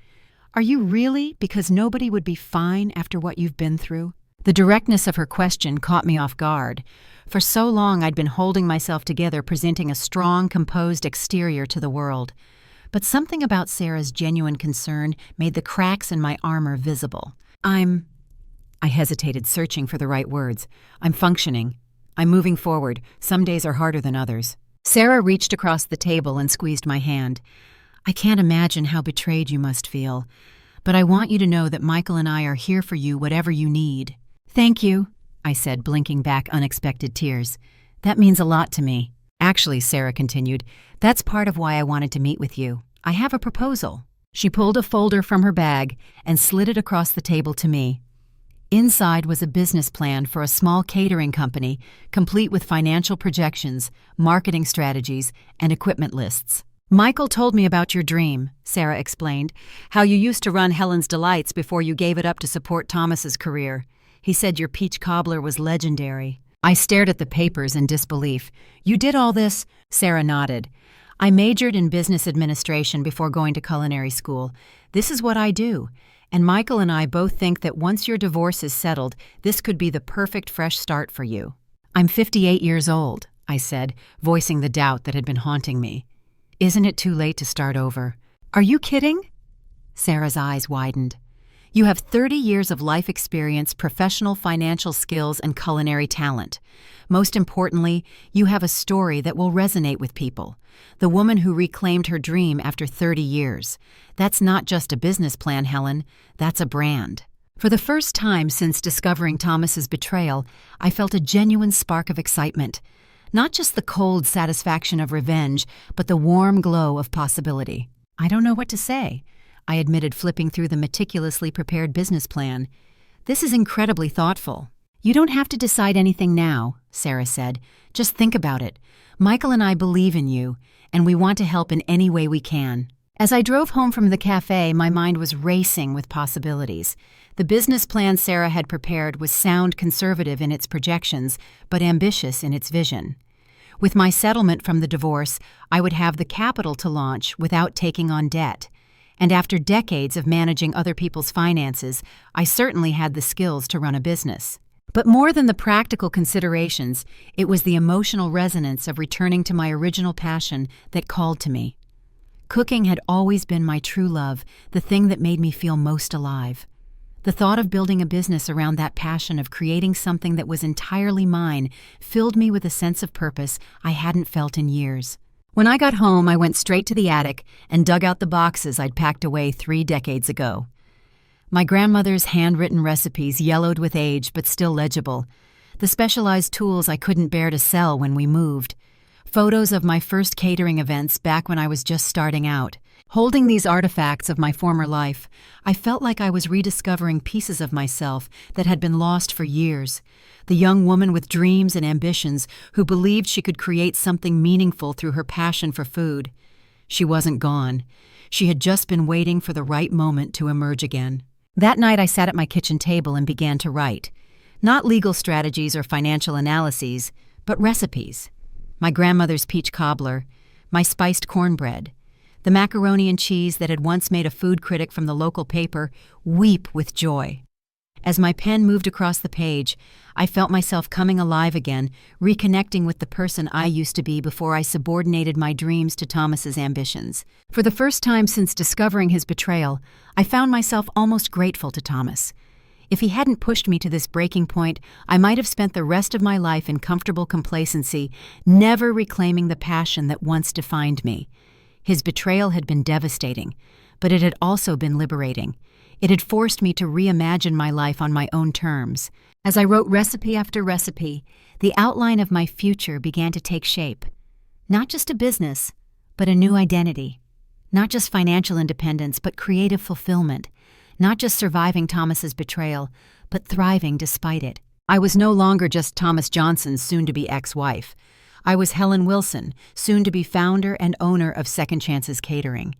"Are you really? Because nobody would be fine after what you've been through?" The directness of her question caught me off guard. For so long I'd been holding myself together, presenting a strong, composed exterior to the world. But something about Sarah's genuine concern made the cracks in my armor visible. I hesitated, searching for the right words. "I'm functioning. I'm moving forward. Some days are harder than others." Sarah reached across the table and squeezed my hand. "I can't imagine how betrayed you must feel, but I want you to know that Michael and I are here for you, whatever you need." "Thank you," I said, blinking back unexpected tears. "That means a lot to me." "Actually," Sarah continued, "that's part of why I wanted to meet with you. I have a proposal." She pulled a folder from her bag and slid it across the table to me. Inside was a business plan for a small catering company, complete with financial projections, marketing strategies, and equipment lists. "Michael told me about your dream," Sarah explained, "how you used to run Helen's Delights before you gave it up to support Thomas's career. He said your peach cobbler was legendary." I stared at the papers in disbelief. "You did all this?" Sarah nodded. "I majored in business administration before going to culinary school. This is what I do. And Michael and I both think that once your divorce is settled, this could be the perfect fresh start for you." "I'm 58 years old," I said, voicing the doubt that had been haunting me. "Isn't it too late to start over?" "Are you kidding?" Sarah's eyes widened. "You have 30 years of life experience, professional financial skills, and culinary talent. Most importantly, you have a story that will resonate with people. The woman who reclaimed her dream after 30 years. That's not just a business plan, Helen. That's a brand." For the first time since discovering Thomas's betrayal, I felt a genuine spark of excitement. Not just the cold satisfaction of revenge, but the warm glow of possibility. "I don't know what to say," I admitted, flipping through the meticulously prepared business plan. "This is incredibly thoughtful." "You don't have to decide anything now," Sarah said. "Just think about it. Michael and I believe in you, and we want to help in any way we can." As I drove home from the cafe, my mind was racing with possibilities. The business plan Sarah had prepared was sound, conservative in its projections, but ambitious in its vision. With my settlement from the divorce, I would have the capital to launch without taking on debt. And after decades of managing other people's finances, I certainly had the skills to run a business. But more than the practical considerations, it was the emotional resonance of returning to my original passion that called to me. Cooking had always been my true love, the thing that made me feel most alive. The thought of building a business around that passion of creating something that was entirely mine filled me with a sense of purpose I hadn't felt in years. When I got home, I went straight to the attic and dug out the boxes I'd packed away 3 decades ago. My grandmother's handwritten recipes, yellowed with age but still legible. The specialized tools I couldn't bear to sell when we moved. Photos of my first catering events back when I was just starting out. Holding these artifacts of my former life, I felt like I was rediscovering pieces of myself that had been lost for years. The young woman with dreams and ambitions who believed she could create something meaningful through her passion for food. She wasn't gone. She had just been waiting for the right moment to emerge again. That night I sat at my kitchen table and began to write. Not legal strategies or financial analyses, but recipes. My grandmother's peach cobbler, my spiced cornbread, the macaroni and cheese that had once made a food critic from the local paper weep with joy. As my pen moved across the page, I felt myself coming alive again, reconnecting with the person I used to be before I subordinated my dreams to Thomas's ambitions. For the first time since discovering his betrayal, I found myself almost grateful to Thomas. If he hadn't pushed me to this breaking point, I might have spent the rest of my life in comfortable complacency, never reclaiming the passion that once defined me. His betrayal had been devastating, but it had also been liberating. It had forced me to reimagine my life on my own terms. As I wrote recipe after recipe, the outline of my future began to take shape. Not just a business, but a new identity. Not just financial independence, but creative fulfillment. Not just surviving Thomas's betrayal, but thriving despite it. I was no longer just Thomas Johnson's soon-to-be ex-wife. I was Helen Wilson, soon-to-be founder and owner of Second Chances Catering.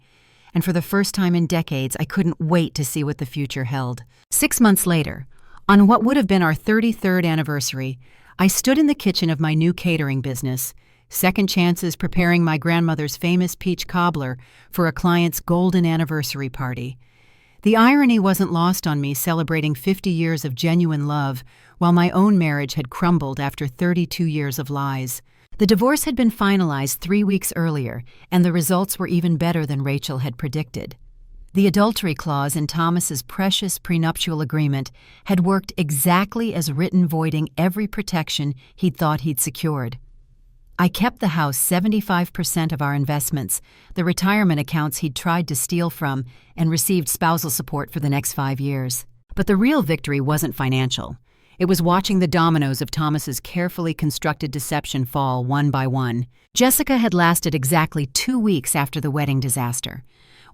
And for the first time in decades, I couldn't wait to see what the future held. 6 months later, on what would have been our 33rd anniversary, I stood in the kitchen of my new catering business, Second Chances, preparing my grandmother's famous peach cobbler for a client's golden anniversary party. The irony wasn't lost on me, celebrating 50 years of genuine love, while my own marriage had crumbled after 32 years of lies. The divorce had been finalized 3 weeks earlier, and the results were even better than Rachel had predicted. The adultery clause in Thomas's precious prenuptial agreement had worked exactly as written, voiding every protection he'd thought he'd secured. I kept the house, 75% of our investments, the retirement accounts he'd tried to steal from, and received spousal support for the next 5 years. But the real victory wasn't financial. It was watching the dominoes of Thomas's carefully constructed deception fall one by one. Jessica had lasted exactly 2 weeks after the wedding disaster.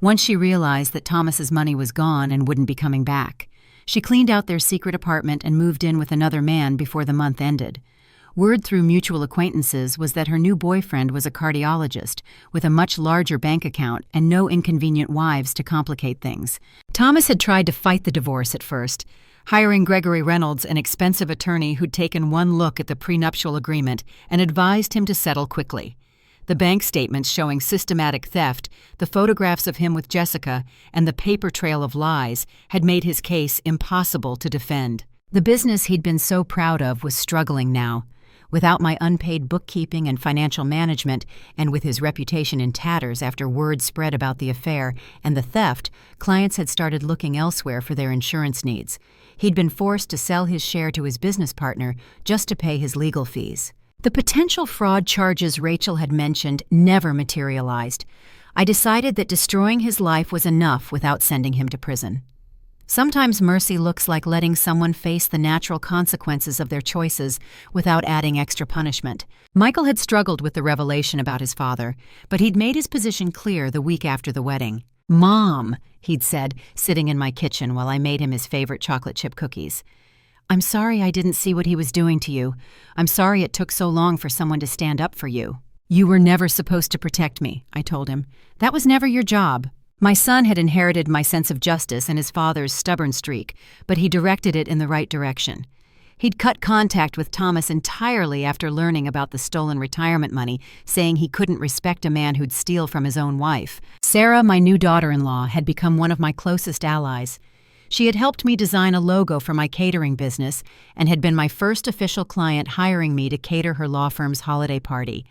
Once she realized that Thomas's money was gone and wouldn't be coming back, she cleaned out their secret apartment and moved in with another man before the month ended. Word through mutual acquaintances was that her new boyfriend was a cardiologist with a much larger bank account and no inconvenient wives to complicate things. Thomas had tried to fight the divorce at first, hiring Gregory Reynolds, an expensive attorney who'd taken one look at the prenuptial agreement and advised him to settle quickly. The bank statements showing systematic theft, the photographs of him with Jessica, and the paper trail of lies had made his case impossible to defend. The business he'd been so proud of was struggling now. Without my unpaid bookkeeping and financial management, and with his reputation in tatters after word spread about the affair and the theft, clients had started looking elsewhere for their insurance needs. He'd been forced to sell his share to his business partner just to pay his legal fees. The potential fraud charges Rachel had mentioned never materialized. I decided that destroying his life was enough without sending him to prison. Sometimes mercy looks like letting someone face the natural consequences of their choices without adding extra punishment. Michael had struggled with the revelation about his father, but he'd made his position clear the week after the wedding. "Mom," he'd said, sitting in my kitchen while I made him his favorite chocolate chip cookies. "I'm sorry I didn't see what he was doing to you. I'm sorry it took so long for someone to stand up for you." "You were never supposed to protect me," I told him. "That was never your job." My son had inherited my sense of justice and his father's stubborn streak, but he directed it in the right direction. He'd cut contact with Thomas entirely after learning about the stolen retirement money, saying he couldn't respect a man who'd steal from his own wife. Sarah, my new daughter-in-law, had become one of my closest allies. She had helped me design a logo for my catering business and had been my first official client hiring me to cater her law firm's holiday party.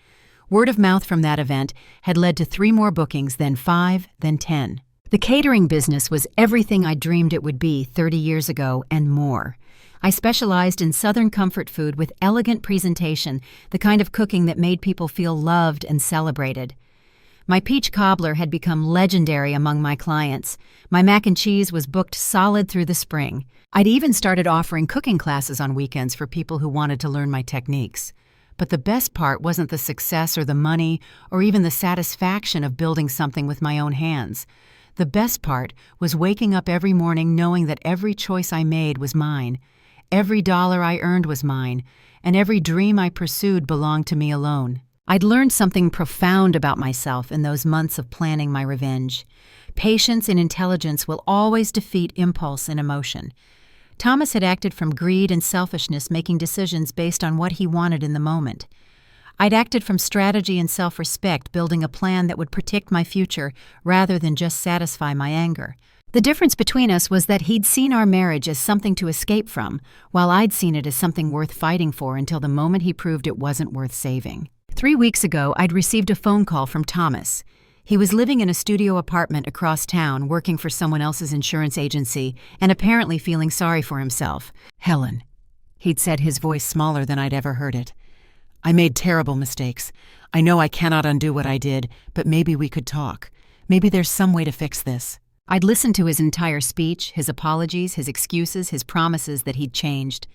Word of mouth from that event had led to 3 more bookings, then 5, then 10. The catering business was everything I dreamed it would be 30 years ago and more. I specialized in Southern comfort food with elegant presentation, the kind of cooking that made people feel loved and celebrated. My peach cobbler had become legendary among my clients. My mac and cheese was booked solid through the spring. I'd even started offering cooking classes on weekends for people who wanted to learn my techniques. But the best part wasn't the success or the money or even the satisfaction of building something with my own hands. The best part was waking up every morning knowing that every choice I made was mine, every dollar I earned was mine, and every dream I pursued belonged to me alone. I'd learned something profound about myself in those months of planning my revenge. Patience and intelligence will always defeat impulse and emotion. Thomas had acted from greed and selfishness, making decisions based on what he wanted in the moment. I'd acted from strategy and self-respect, building a plan that would protect my future rather than just satisfy my anger. The difference between us was that he'd seen our marriage as something to escape from, while I'd seen it as something worth fighting for until the moment he proved it wasn't worth saving. 3 weeks ago, I'd received a phone call from Thomas. He was living in a studio apartment across town, working for someone else's insurance agency, and apparently feeling sorry for himself. "Helen," he'd said, his voice smaller than I'd ever heard it. "I made terrible mistakes. I know I cannot undo what I did, but maybe we could talk. Maybe there's some way to fix this." I'd listened to his entire speech, his apologies, his excuses, his promises that he'd changed.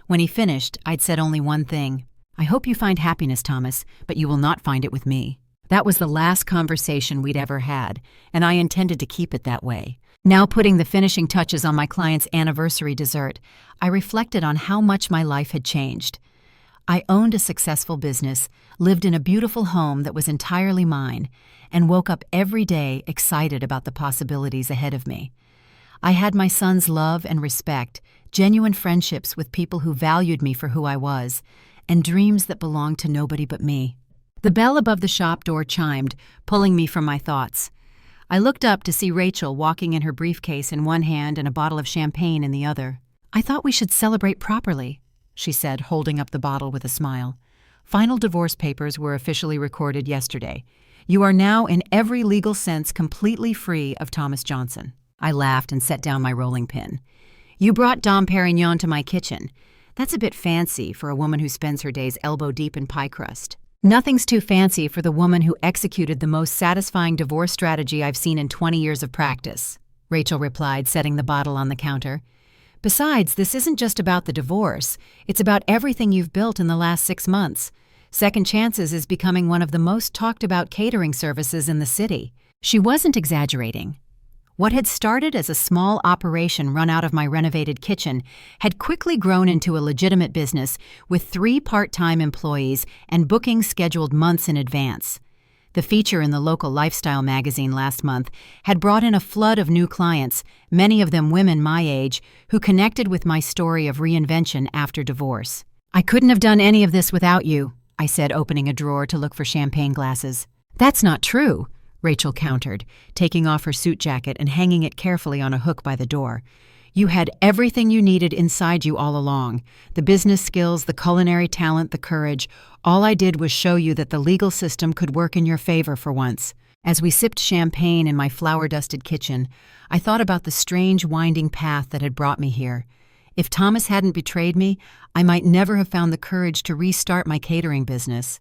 When he finished, I'd said only one thing. "I hope you find happiness, Thomas, but you will not find it with me." That was the last conversation we'd ever had, and I intended to keep it that way. Now, putting the finishing touches on my client's anniversary dessert, I reflected on how much my life had changed. I owned a successful business, lived in a beautiful home that was entirely mine, and woke up every day excited about the possibilities ahead of me. I had my son's love and respect, genuine friendships with people who valued me for who I was, and dreams that belonged to nobody but me. The bell above the shop door chimed, pulling me from my thoughts. I looked up to see Rachel walking in her briefcase in one hand and a bottle of champagne in the other. "I thought we should celebrate properly," she said, holding up the bottle with a smile. "Final divorce papers were officially recorded yesterday. You are now, in every legal sense, completely free of Thomas Johnson." I laughed and set down my rolling pin. "You brought Dom Perignon to my kitchen. That's a bit fancy for a woman who spends her days elbow-deep in pie crust." "Nothing's too fancy for the woman who executed the most satisfying divorce strategy I've seen in 20 years of practice," Rachel replied, setting the bottle on the counter. "Besides, this isn't just about the divorce. It's about everything you've built in the last 6 months. Second Chances is becoming one of the most talked-about catering services in the city." She wasn't exaggerating. What had started as a small operation run out of my renovated kitchen had quickly grown into a legitimate business with 3 part-time employees and bookings scheduled months in advance. The feature in the local lifestyle magazine last month had brought in a flood of new clients, many of them women my age, who connected with my story of reinvention after divorce. "I couldn't have done any of this without you," I said, opening a drawer to look for champagne glasses. "That's not true," Rachel countered, taking off her suit jacket and hanging it carefully on a hook by the door. "You had everything you needed inside you all along. The business skills, the culinary talent, the courage. All I did was show you that the legal system could work in your favor for once." As we sipped champagne in my flour-dusted kitchen, I thought about the strange, winding path that had brought me here. If Thomas hadn't betrayed me, I might never have found the courage to restart my catering business.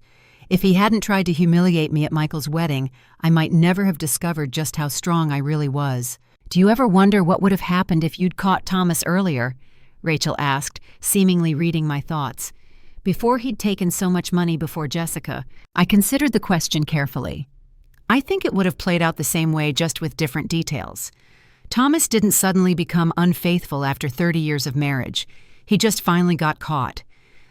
If he hadn't tried to humiliate me at Michael's wedding, I might never have discovered just how strong I really was. "Do you ever wonder what would have happened if you'd caught Thomas earlier?" Rachel asked, seemingly reading my thoughts. Before he'd taken so much money before Jessica, I considered the question carefully. I think it would have played out the same way, just with different details. Thomas didn't suddenly become unfaithful after 30 years of marriage. He just finally got caught.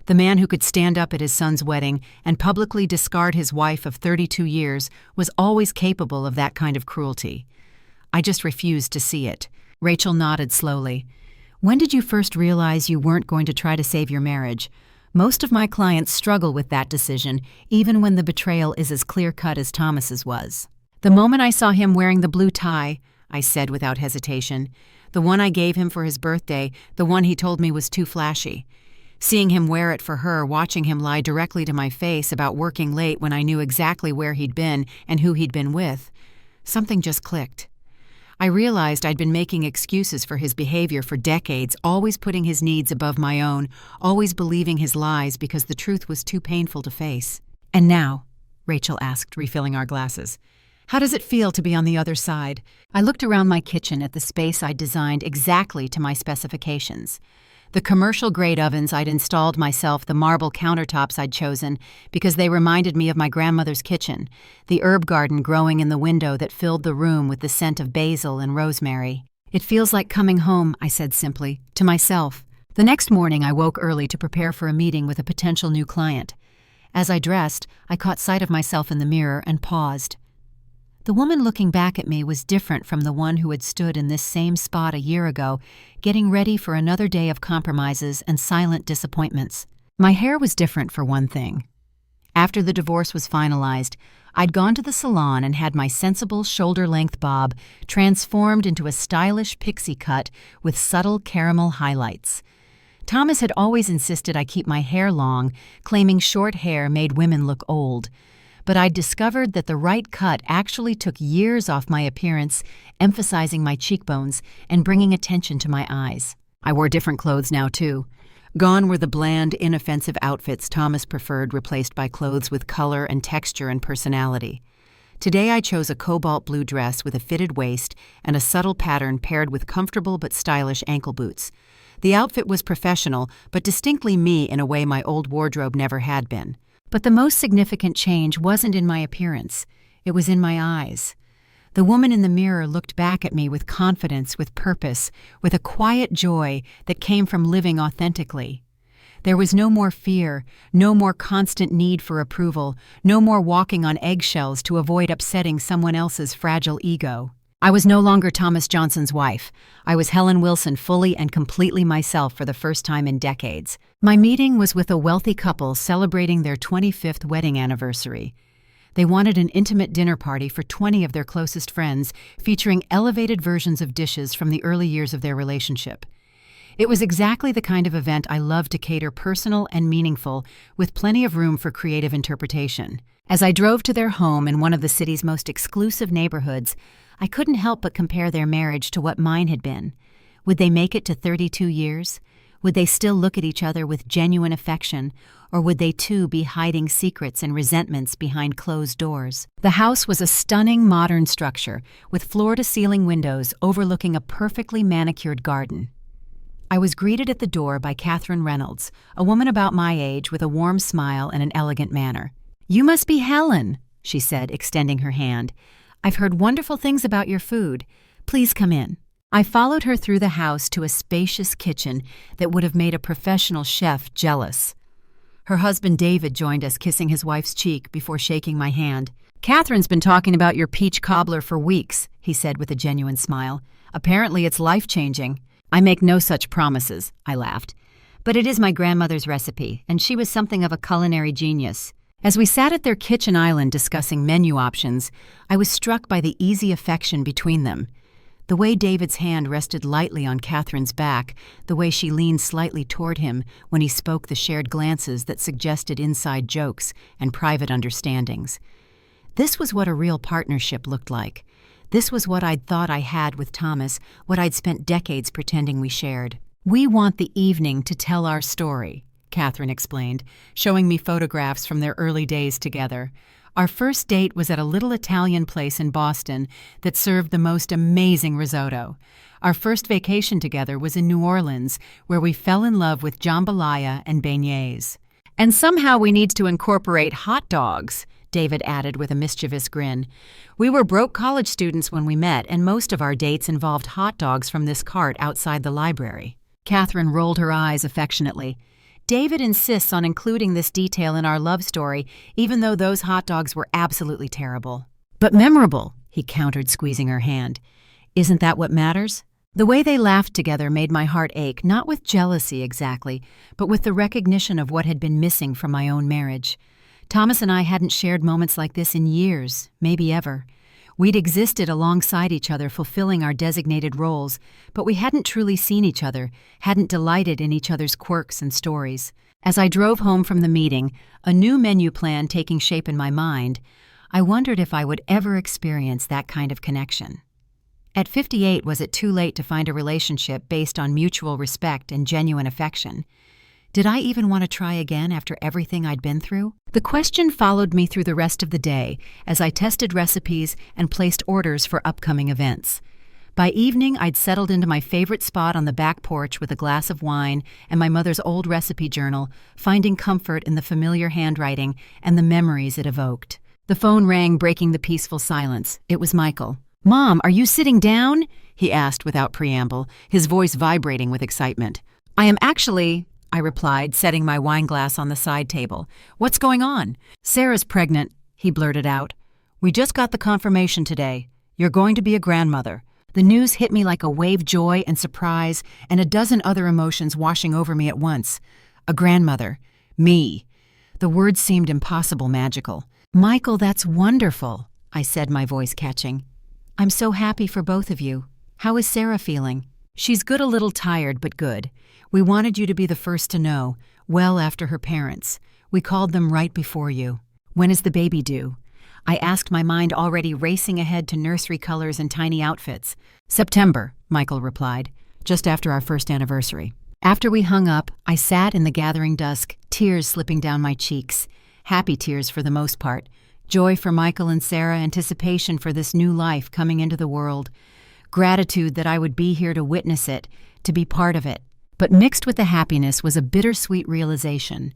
The man who could stand up at his son's wedding and publicly discard his wife of 32 years was always capable of that kind of cruelty. I just refused to see it. Rachel nodded slowly. "When did you first realize you weren't going to try to save your marriage?" Most of my clients struggle with that decision, even when the betrayal is as clear-cut as Thomas's was. "The moment I saw him wearing the blue tie," I said without hesitation. "The one I gave him for his birthday, the one he told me was too flashy. Seeing him wear it for her, watching him lie directly to my face about working late when I knew exactly where he'd been and who he'd been with, something just clicked. I realized I'd been making excuses for his behavior for decades, always putting his needs above my own, always believing his lies because the truth was too painful to face." "And now," Rachel asked, refilling our glasses, "how does it feel to be on the other side?" I looked around my kitchen at the space I'd designed exactly to my specifications. The commercial-grade ovens I'd installed myself, the marble countertops I'd chosen because they reminded me of my grandmother's kitchen, the herb garden growing in the window that filled the room with the scent of basil and rosemary. "It feels like coming home," I said simply, to myself. The next morning I woke early to prepare for a meeting with a potential new client. As I dressed, I caught sight of myself in the mirror and paused. The woman looking back at me was different from the one who had stood in this same spot a year ago, getting ready for another day of compromises and silent disappointments. My hair was different, for one thing. After the divorce was finalized, I'd gone to the salon and had my sensible shoulder-length bob transformed into a stylish pixie cut with subtle caramel highlights. Thomas had always insisted I keep my hair long, claiming short hair made women look old. But I'd discovered that the right cut actually took years off my appearance, emphasizing my cheekbones and bringing attention to my eyes. I wore different clothes now, too. Gone were the bland, inoffensive outfits Thomas preferred, replaced by clothes with color and texture and personality. Today I chose a cobalt blue dress with a fitted waist and a subtle pattern paired with comfortable but stylish ankle boots. The outfit was professional, but distinctly me in a way my old wardrobe never had been. But the most significant change wasn't in my appearance. It was in my eyes. The woman in the mirror looked back at me with confidence, with purpose, with a quiet joy that came from living authentically. There was no more fear, no more constant need for approval, no more walking on eggshells to avoid upsetting someone else's fragile ego. I was no longer Thomas Johnson's wife. I was Helen Wilson, fully and completely myself for the first time in decades. My meeting was with a wealthy couple celebrating their 25th wedding anniversary. They wanted an intimate dinner party for 20 of their closest friends, featuring elevated versions of dishes from the early years of their relationship. It was exactly the kind of event I love to cater, personal and meaningful, with plenty of room for creative interpretation. As I drove to their home in one of the city's most exclusive neighborhoods, I couldn't help but compare their marriage to what mine had been. Would they make it to 32 years? Would they still look at each other with genuine affection, or would they too be hiding secrets and resentments behind closed doors? The house was a stunning modern structure, with floor-to-ceiling windows overlooking a perfectly manicured garden. I was greeted at the door by Catherine Reynolds, a woman about my age with a warm smile and an elegant manner. "You must be Helen," she said, extending her hand. "I've heard wonderful things about your food. Please come in." I followed her through the house to a spacious kitchen that would have made a professional chef jealous. Her husband David joined us, kissing his wife's cheek before shaking my hand. "Catherine's been talking about your peach cobbler for weeks," he said with a genuine smile. "Apparently it's life-changing." "I make no such promises," I laughed. "But it is my grandmother's recipe, and she was something of a culinary genius." As we sat at their kitchen island discussing menu options, I was struck by the easy affection between them. The way David's hand rested lightly on Catherine's back, the way she leaned slightly toward him when he spoke, the shared glances that suggested inside jokes and private understandings. This was what a real partnership looked like. This was what I'd thought I had with Thomas, what I'd spent decades pretending we shared. "We want the evening to tell our story," Catherine explained, showing me photographs from their early days together. Our first date was at a little Italian place in Boston that served the most amazing risotto. Our first vacation together was in New Orleans, where we fell in love with jambalaya and beignets. And somehow we need to incorporate hot dogs, David added with a mischievous grin. We were broke college students when we met, and most of our dates involved hot dogs from this cart outside the library. Catherine rolled her eyes affectionately. David insists on including this detail in our love story, even though those hot dogs were absolutely terrible. But memorable, he countered, squeezing her hand. Isn't that what matters? The way they laughed together made my heart ache, not with jealousy exactly, but with the recognition of what had been missing from my own marriage. Thomas and I hadn't shared moments like this in years, maybe ever. We'd existed alongside each other, fulfilling our designated roles, but we hadn't truly seen each other, hadn't delighted in each other's quirks and stories. As I drove home from the meeting, a new menu plan taking shape in my mind, I wondered if I would ever experience that kind of connection. At 58, was it too late to find a relationship based on mutual respect and genuine affection? Did I even want to try again after everything I'd been through? The question followed me through the rest of the day as I tested recipes and placed orders for upcoming events. By evening, I'd settled into my favorite spot on the back porch with a glass of wine and my mother's old recipe journal, finding comfort in the familiar handwriting and the memories it evoked. The phone rang, breaking the peaceful silence. It was Michael. "Mom, are you sitting down?" he asked without preamble, his voice vibrating with excitement. "I am actually," I replied, setting my wine glass on the side table. "What's going on?" "Sarah's pregnant," he blurted out. "We just got the confirmation today. You're going to be a grandmother." The news hit me like a wave, joy and surprise, and a dozen other emotions washing over me at once. A grandmother. Me. The words seemed impossible magical. "Michael, that's wonderful," I said, my voice catching. "I'm so happy for both of you. How is Sarah feeling?" "She's good, a little tired, but good. We wanted you to be the first to know, well after her parents. We called them right before you." "When is the baby due?" I asked, my mind already racing ahead to nursery colors and tiny outfits. "September," Michael replied, "just after our first anniversary." After we hung up, I sat in the gathering dusk, tears slipping down my cheeks. Happy tears for the most part. Joy for Michael and Sarah, anticipation for this new life coming into the world. Gratitude that I would be here to witness it, to be part of it. But mixed with the happiness was a bittersweet realization.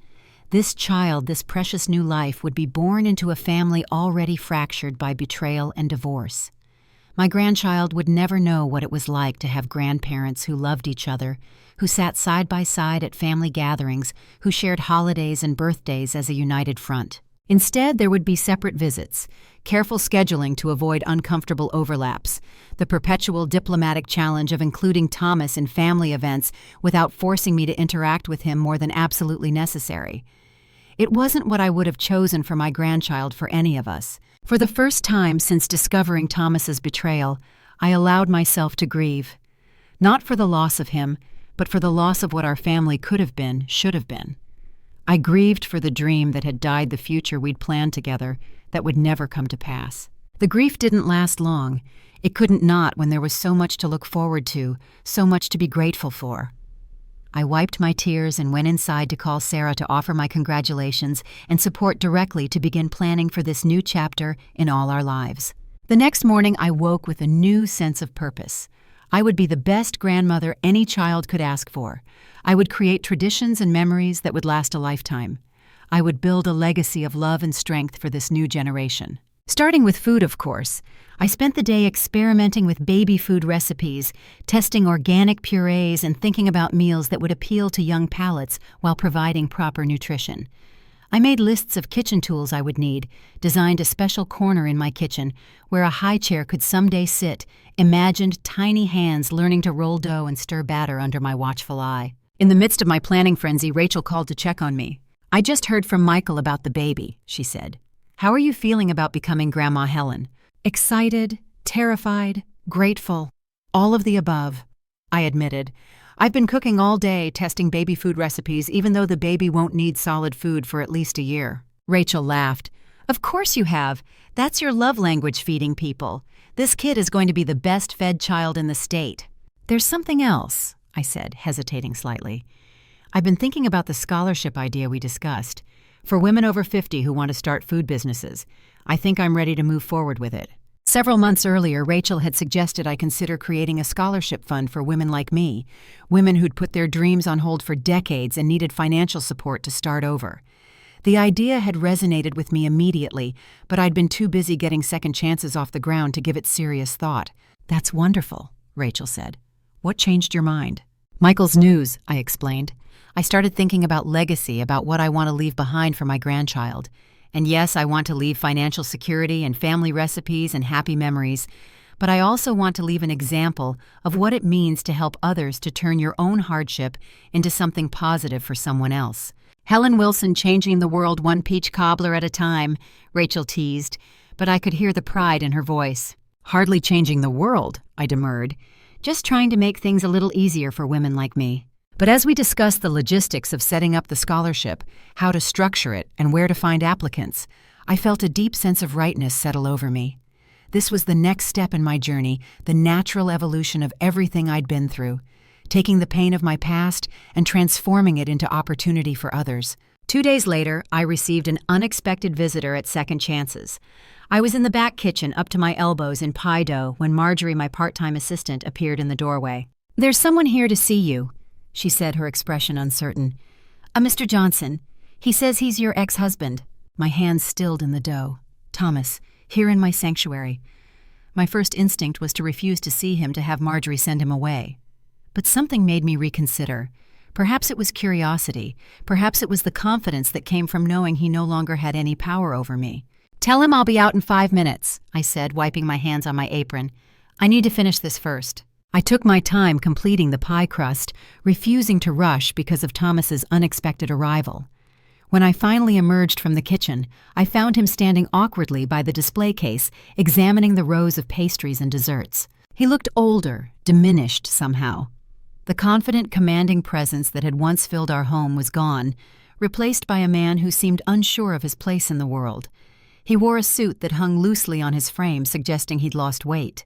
This child, this precious new life, would be born into a family already fractured by betrayal and divorce. My grandchild would never know what it was like to have grandparents who loved each other, who sat side by side at family gatherings, who shared holidays and birthdays as a united front. Instead, there would be separate visits, careful scheduling to avoid uncomfortable overlaps, the perpetual diplomatic challenge of including Thomas in family events without forcing me to interact with him more than absolutely necessary. It wasn't what I would have chosen for my grandchild for any of us. For the first time since discovering Thomas's betrayal, I allowed myself to grieve. Not for the loss of him, but for the loss of what our family could have been, should have been. I grieved for the dream that had died, the future we'd planned together that would never come to pass. The grief didn't last long. It couldn't not when there was so much to look forward to, so much to be grateful for. I wiped my tears and went inside to call Sarah to offer my congratulations and support directly to begin planning for this new chapter in all our lives. The next morning, I woke with a new sense of purpose. I would be the best grandmother any child could ask for. I would create traditions and memories that would last a lifetime. I would build a legacy of love and strength for this new generation. Starting with food, of course. I spent the day experimenting with baby food recipes, testing organic purees, and thinking about meals that would appeal to young palates while providing proper nutrition. I made lists of kitchen tools I would need, designed a special corner in my kitchen where a high chair could someday sit, imagined tiny hands learning to roll dough and stir batter under my watchful eye. In the midst of my planning frenzy, Rachel called to check on me. "I just heard from Michael about the baby," she said. "How are you feeling about becoming Grandma Helen?" "Excited, terrified, grateful, all of the above," I admitted. "I've been cooking all day, testing baby food recipes, even though the baby won't need solid food for at least a year." Rachel laughed. "Of course you have. That's your love language, feeding people. This kid is going to be the best-fed child in the state." "There's something else," I said, hesitating slightly. "I've been thinking about the scholarship idea we discussed. For women over 50 who want to start food businesses. I think I'm ready to move forward with it. Several months earlier, Rachel had suggested I consider creating a scholarship fund for women like me, women who'd put their dreams on hold for decades and needed financial support to start over. The idea had resonated with me immediately, but I'd been too busy getting second chances off the ground to give it serious thought. "That's wonderful," Rachel said. "What changed your mind?" "Michael's news," I explained. "I started thinking about legacy, about what I want to leave behind for my grandchild. And yes, I want to leave financial security and family recipes and happy memories, but I also want to leave an example of what it means to help others to turn your own hardship into something positive for someone else." "Helen Wilson changing the world one peach cobbler at a time," Rachel teased, but I could hear the pride in her voice. "Hardly changing the world," I demurred. "Just trying to make things a little easier for women like me." But as we discussed the logistics of setting up the scholarship, how to structure it, and where to find applicants, I felt a deep sense of rightness settle over me. This was the next step in my journey, the natural evolution of everything I'd been through, taking the pain of my past and transforming it into opportunity for others. 2 days later, I received an unexpected visitor at Second Chances. I was in the back kitchen up to my elbows in pie dough when Marjorie, my part-time assistant, appeared in the doorway. "There's someone here to see you," she said, her expression uncertain. "A Mr. Johnson. He says he's your ex-husband." My hands stilled in the dough. "Thomas, here in my sanctuary." My first instinct was to refuse to see him, to have Marjorie send him away. But something made me reconsider. Perhaps it was curiosity. Perhaps it was the confidence that came from knowing he no longer had any power over me. "Tell him I'll be out in 5 minutes," I said, wiping my hands on my apron. "I need to finish this first." I took my time completing the pie crust, refusing to rush because of Thomas's unexpected arrival. When I finally emerged from the kitchen, I found him standing awkwardly by the display case, examining the rows of pastries and desserts. He looked older, diminished somehow. The confident, commanding presence that had once filled our home was gone, replaced by a man who seemed unsure of his place in the world. He wore a suit that hung loosely on his frame, suggesting he'd lost weight.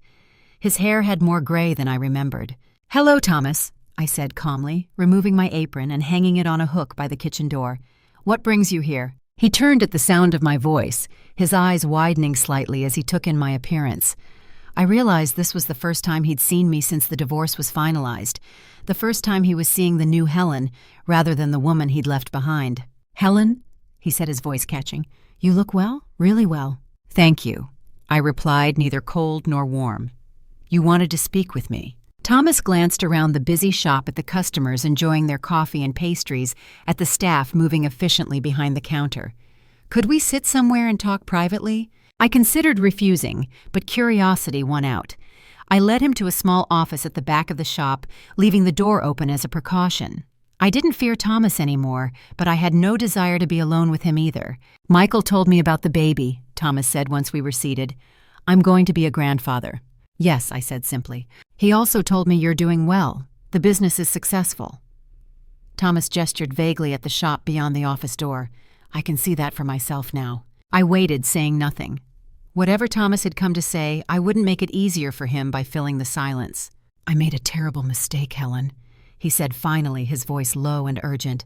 His hair had more gray than I remembered. "Hello, Thomas," I said calmly, removing my apron and hanging it on a hook by the kitchen door. "What brings you here?" He turned at the sound of my voice, his eyes widening slightly as he took in my appearance. I realized this was the first time he'd seen me since the divorce was finalized, the first time he was seeing the new Helen rather than the woman he'd left behind. "Helen," he said, his voice catching, "you look well, really well." "Thank you," I replied, neither cold nor warm. "You wanted to speak with me." Thomas glanced around the busy shop at the customers enjoying their coffee and pastries, at the staff moving efficiently behind the counter. "Could we sit somewhere and talk privately?" I considered refusing, but curiosity won out. I led him to a small office at the back of the shop, leaving the door open as a precaution. I didn't fear Thomas anymore, but I had no desire to be alone with him either. "Michael told me about the baby," Thomas said once we were seated. "I'm going to be a grandfather." "Yes," I said simply. "He also told me you're doing well. The business is successful." Thomas gestured vaguely at the shop beyond the office door. "I can see that for myself now." I waited, saying nothing. Whatever Thomas had come to say, I wouldn't make it easier for him by filling the silence. "I made a terrible mistake, Helen," he said finally, his voice low and urgent.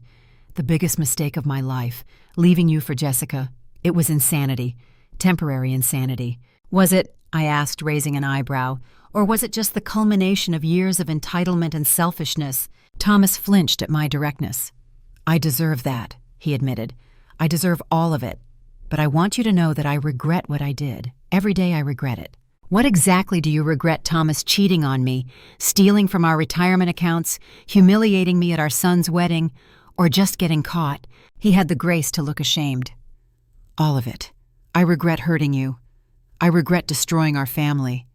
"The biggest mistake of my life, leaving you for Jessica. It was insanity, temporary insanity." "Was it," I asked, raising an eyebrow, "or was it just the culmination of years of entitlement and selfishness?" Thomas flinched at my directness. "I deserve that," he admitted. "I deserve all of it. But I want you to know that I regret what I did. Every day I regret it." "What exactly do you regret Thomas cheating on me, stealing from our retirement accounts, humiliating me at our son's wedding, or just getting caught?" He had the grace to look ashamed. "All of it. I regret hurting you. I regret destroying our family.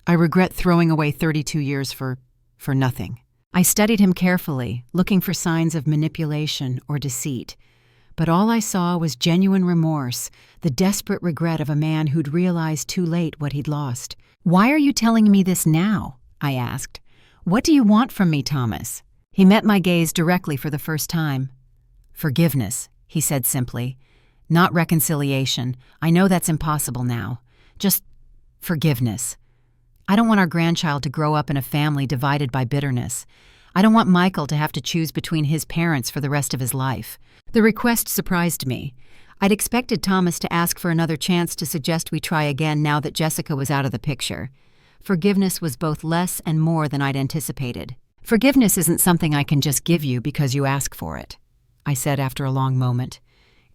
I regret throwing away 32 years for nothing." I studied him carefully, looking for signs of manipulation or deceit. But all I saw was genuine remorse, the desperate regret of a man who'd realized too late what he'd lost. "Why are you telling me this now?" I asked. "What do you want from me, Thomas?" He met my gaze directly for the first time. "Forgiveness," he said simply. "Not reconciliation. I know that's impossible now. Just forgiveness. I don't want our grandchild to grow up in a family divided by bitterness. I don't want Michael to have to choose between his parents for the rest of his life." The request surprised me. I'd expected Thomas to ask for another chance to suggest we try again now that Jessica was out of the picture. Forgiveness was both less and more than I'd anticipated. "Forgiveness isn't something I can just give you because you ask for it," I said after a long moment.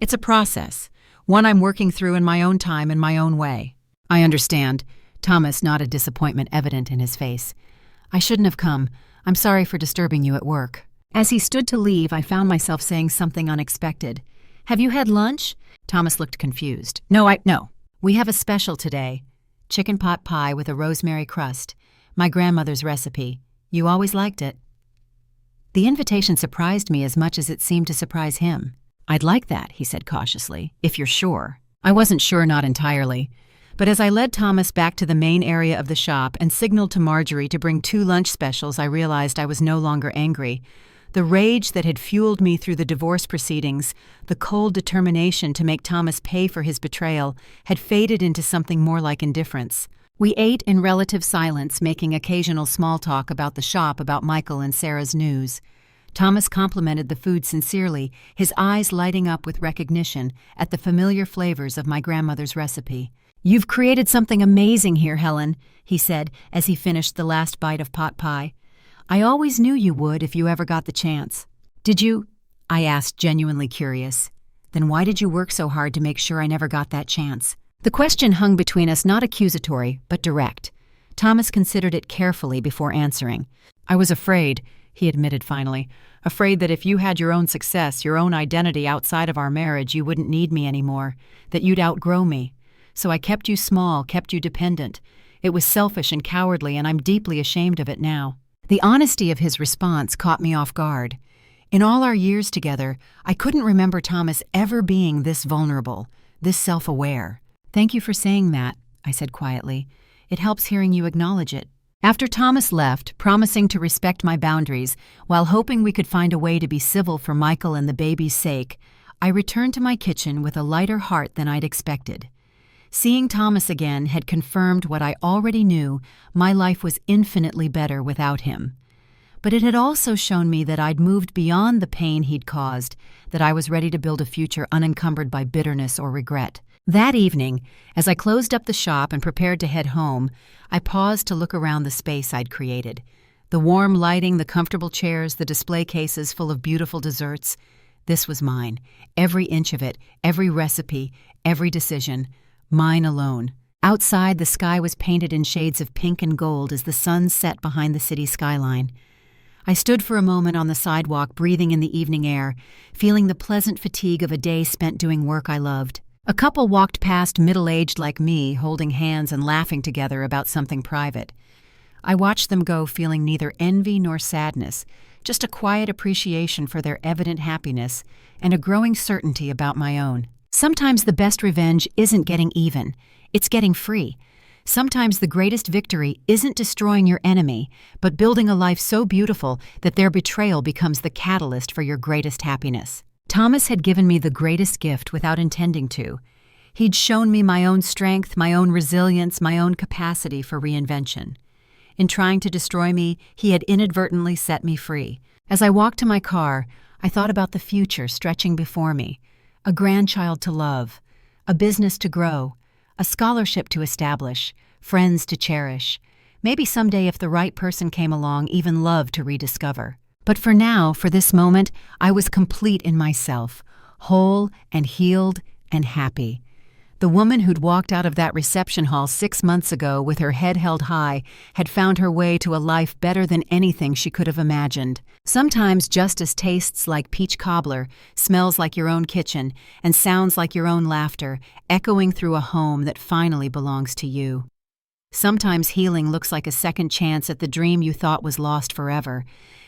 "It's a process, one I'm working through in my own time and my own way." "I understand." Thomas nodded, disappointment evident in his face. "I shouldn't have come. I'm sorry for disturbing you at work." As he stood to leave, I found myself saying something unexpected. "Have you had lunch?" Thomas looked confused. No. We have a special today. Chicken pot pie with a rosemary crust. My grandmother's recipe. You always liked it." The invitation surprised me as much as it seemed to surprise him. "I'd like that," he said cautiously, "if you're sure." I wasn't sure, not entirely. But as I led Thomas back to the main area of the shop and signaled to Marjorie to bring 2 lunch specials, I realized I was no longer angry. The rage that had fueled me through the divorce proceedings, the cold determination to make Thomas pay for his betrayal, had faded into something more like indifference. We ate in relative silence, making occasional small talk about the shop, about Michael and Sarah's news. Thomas complimented the food sincerely, his eyes lighting up with recognition at the familiar flavors of my grandmother's recipe. "You've created something amazing here, Helen," he said as he finished the last bite of pot pie. "I always knew you would if you ever got the chance." "Did you?" I asked, genuinely curious. "Then why did you work so hard to make sure I never got that chance?" The question hung between us, not accusatory, but direct. Thomas considered it carefully before answering. "I was afraid," he admitted finally, "afraid that if you had your own success, your own identity outside of our marriage, you wouldn't need me anymore, that you'd outgrow me. So I kept you small, kept you dependent. It was selfish and cowardly, and I'm deeply ashamed of it now." The honesty of his response caught me off guard. In all our years together, I couldn't remember Thomas ever being this vulnerable, this self-aware. "Thank you for saying that," I said quietly. "It helps hearing you acknowledge it." After Thomas left, promising to respect my boundaries, while hoping we could find a way to be civil for Michael and the baby's sake, I returned to my kitchen with a lighter heart than I'd expected. Seeing Thomas again had confirmed what I already knew: my life was infinitely better without him. But it had also shown me that I'd moved beyond the pain he'd caused, that I was ready to build a future unencumbered by bitterness or regret. That evening, as I closed up the shop and prepared to head home, I paused to look around the space I'd created. The warm lighting, the comfortable chairs, the display cases full of beautiful desserts. This was mine. Every inch of it, every recipe, every decision. Mine alone. Outside, the sky was painted in shades of pink and gold as the sun set behind the city skyline. I stood for a moment on the sidewalk, breathing in the evening air, feeling the pleasant fatigue of a day spent doing work I loved. A couple walked past, middle-aged like me, holding hands and laughing together about something private. I watched them go, feeling neither envy nor sadness, just a quiet appreciation for their evident happiness and a growing certainty about my own. Sometimes the best revenge isn't getting even, it's getting free. Sometimes the greatest victory isn't destroying your enemy, but building a life so beautiful that their betrayal becomes the catalyst for your greatest happiness. Thomas had given me the greatest gift without intending to. He'd shown me my own strength, my own resilience, my own capacity for reinvention. In trying to destroy me, he had inadvertently set me free. As I walked to my car, I thought about the future stretching before me. A grandchild to love, a business to grow, a scholarship to establish, friends to cherish, maybe someday if the right person came along, even love to rediscover. But for now, for this moment, I was complete in myself, whole and healed and happy. The woman who'd walked out of that reception hall 6 months ago with her head held high had found her way to a life better than anything she could have imagined. Sometimes justice tastes like peach cobbler, smells like your own kitchen, and sounds like your own laughter, echoing through a home that finally belongs to you. Sometimes healing looks like a second chance at the dream you thought was lost forever.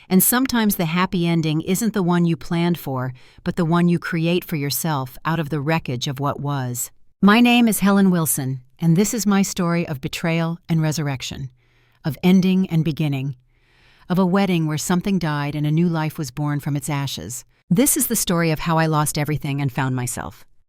And sometimes the happy ending isn't the one you planned for, but the one you create for yourself out of the wreckage of what was. My name is Helen Wilson, and this is my story of betrayal and resurrection, of ending and beginning, of a wedding where something died and a new life was born from its ashes. This is the story of how I lost everything and found myself.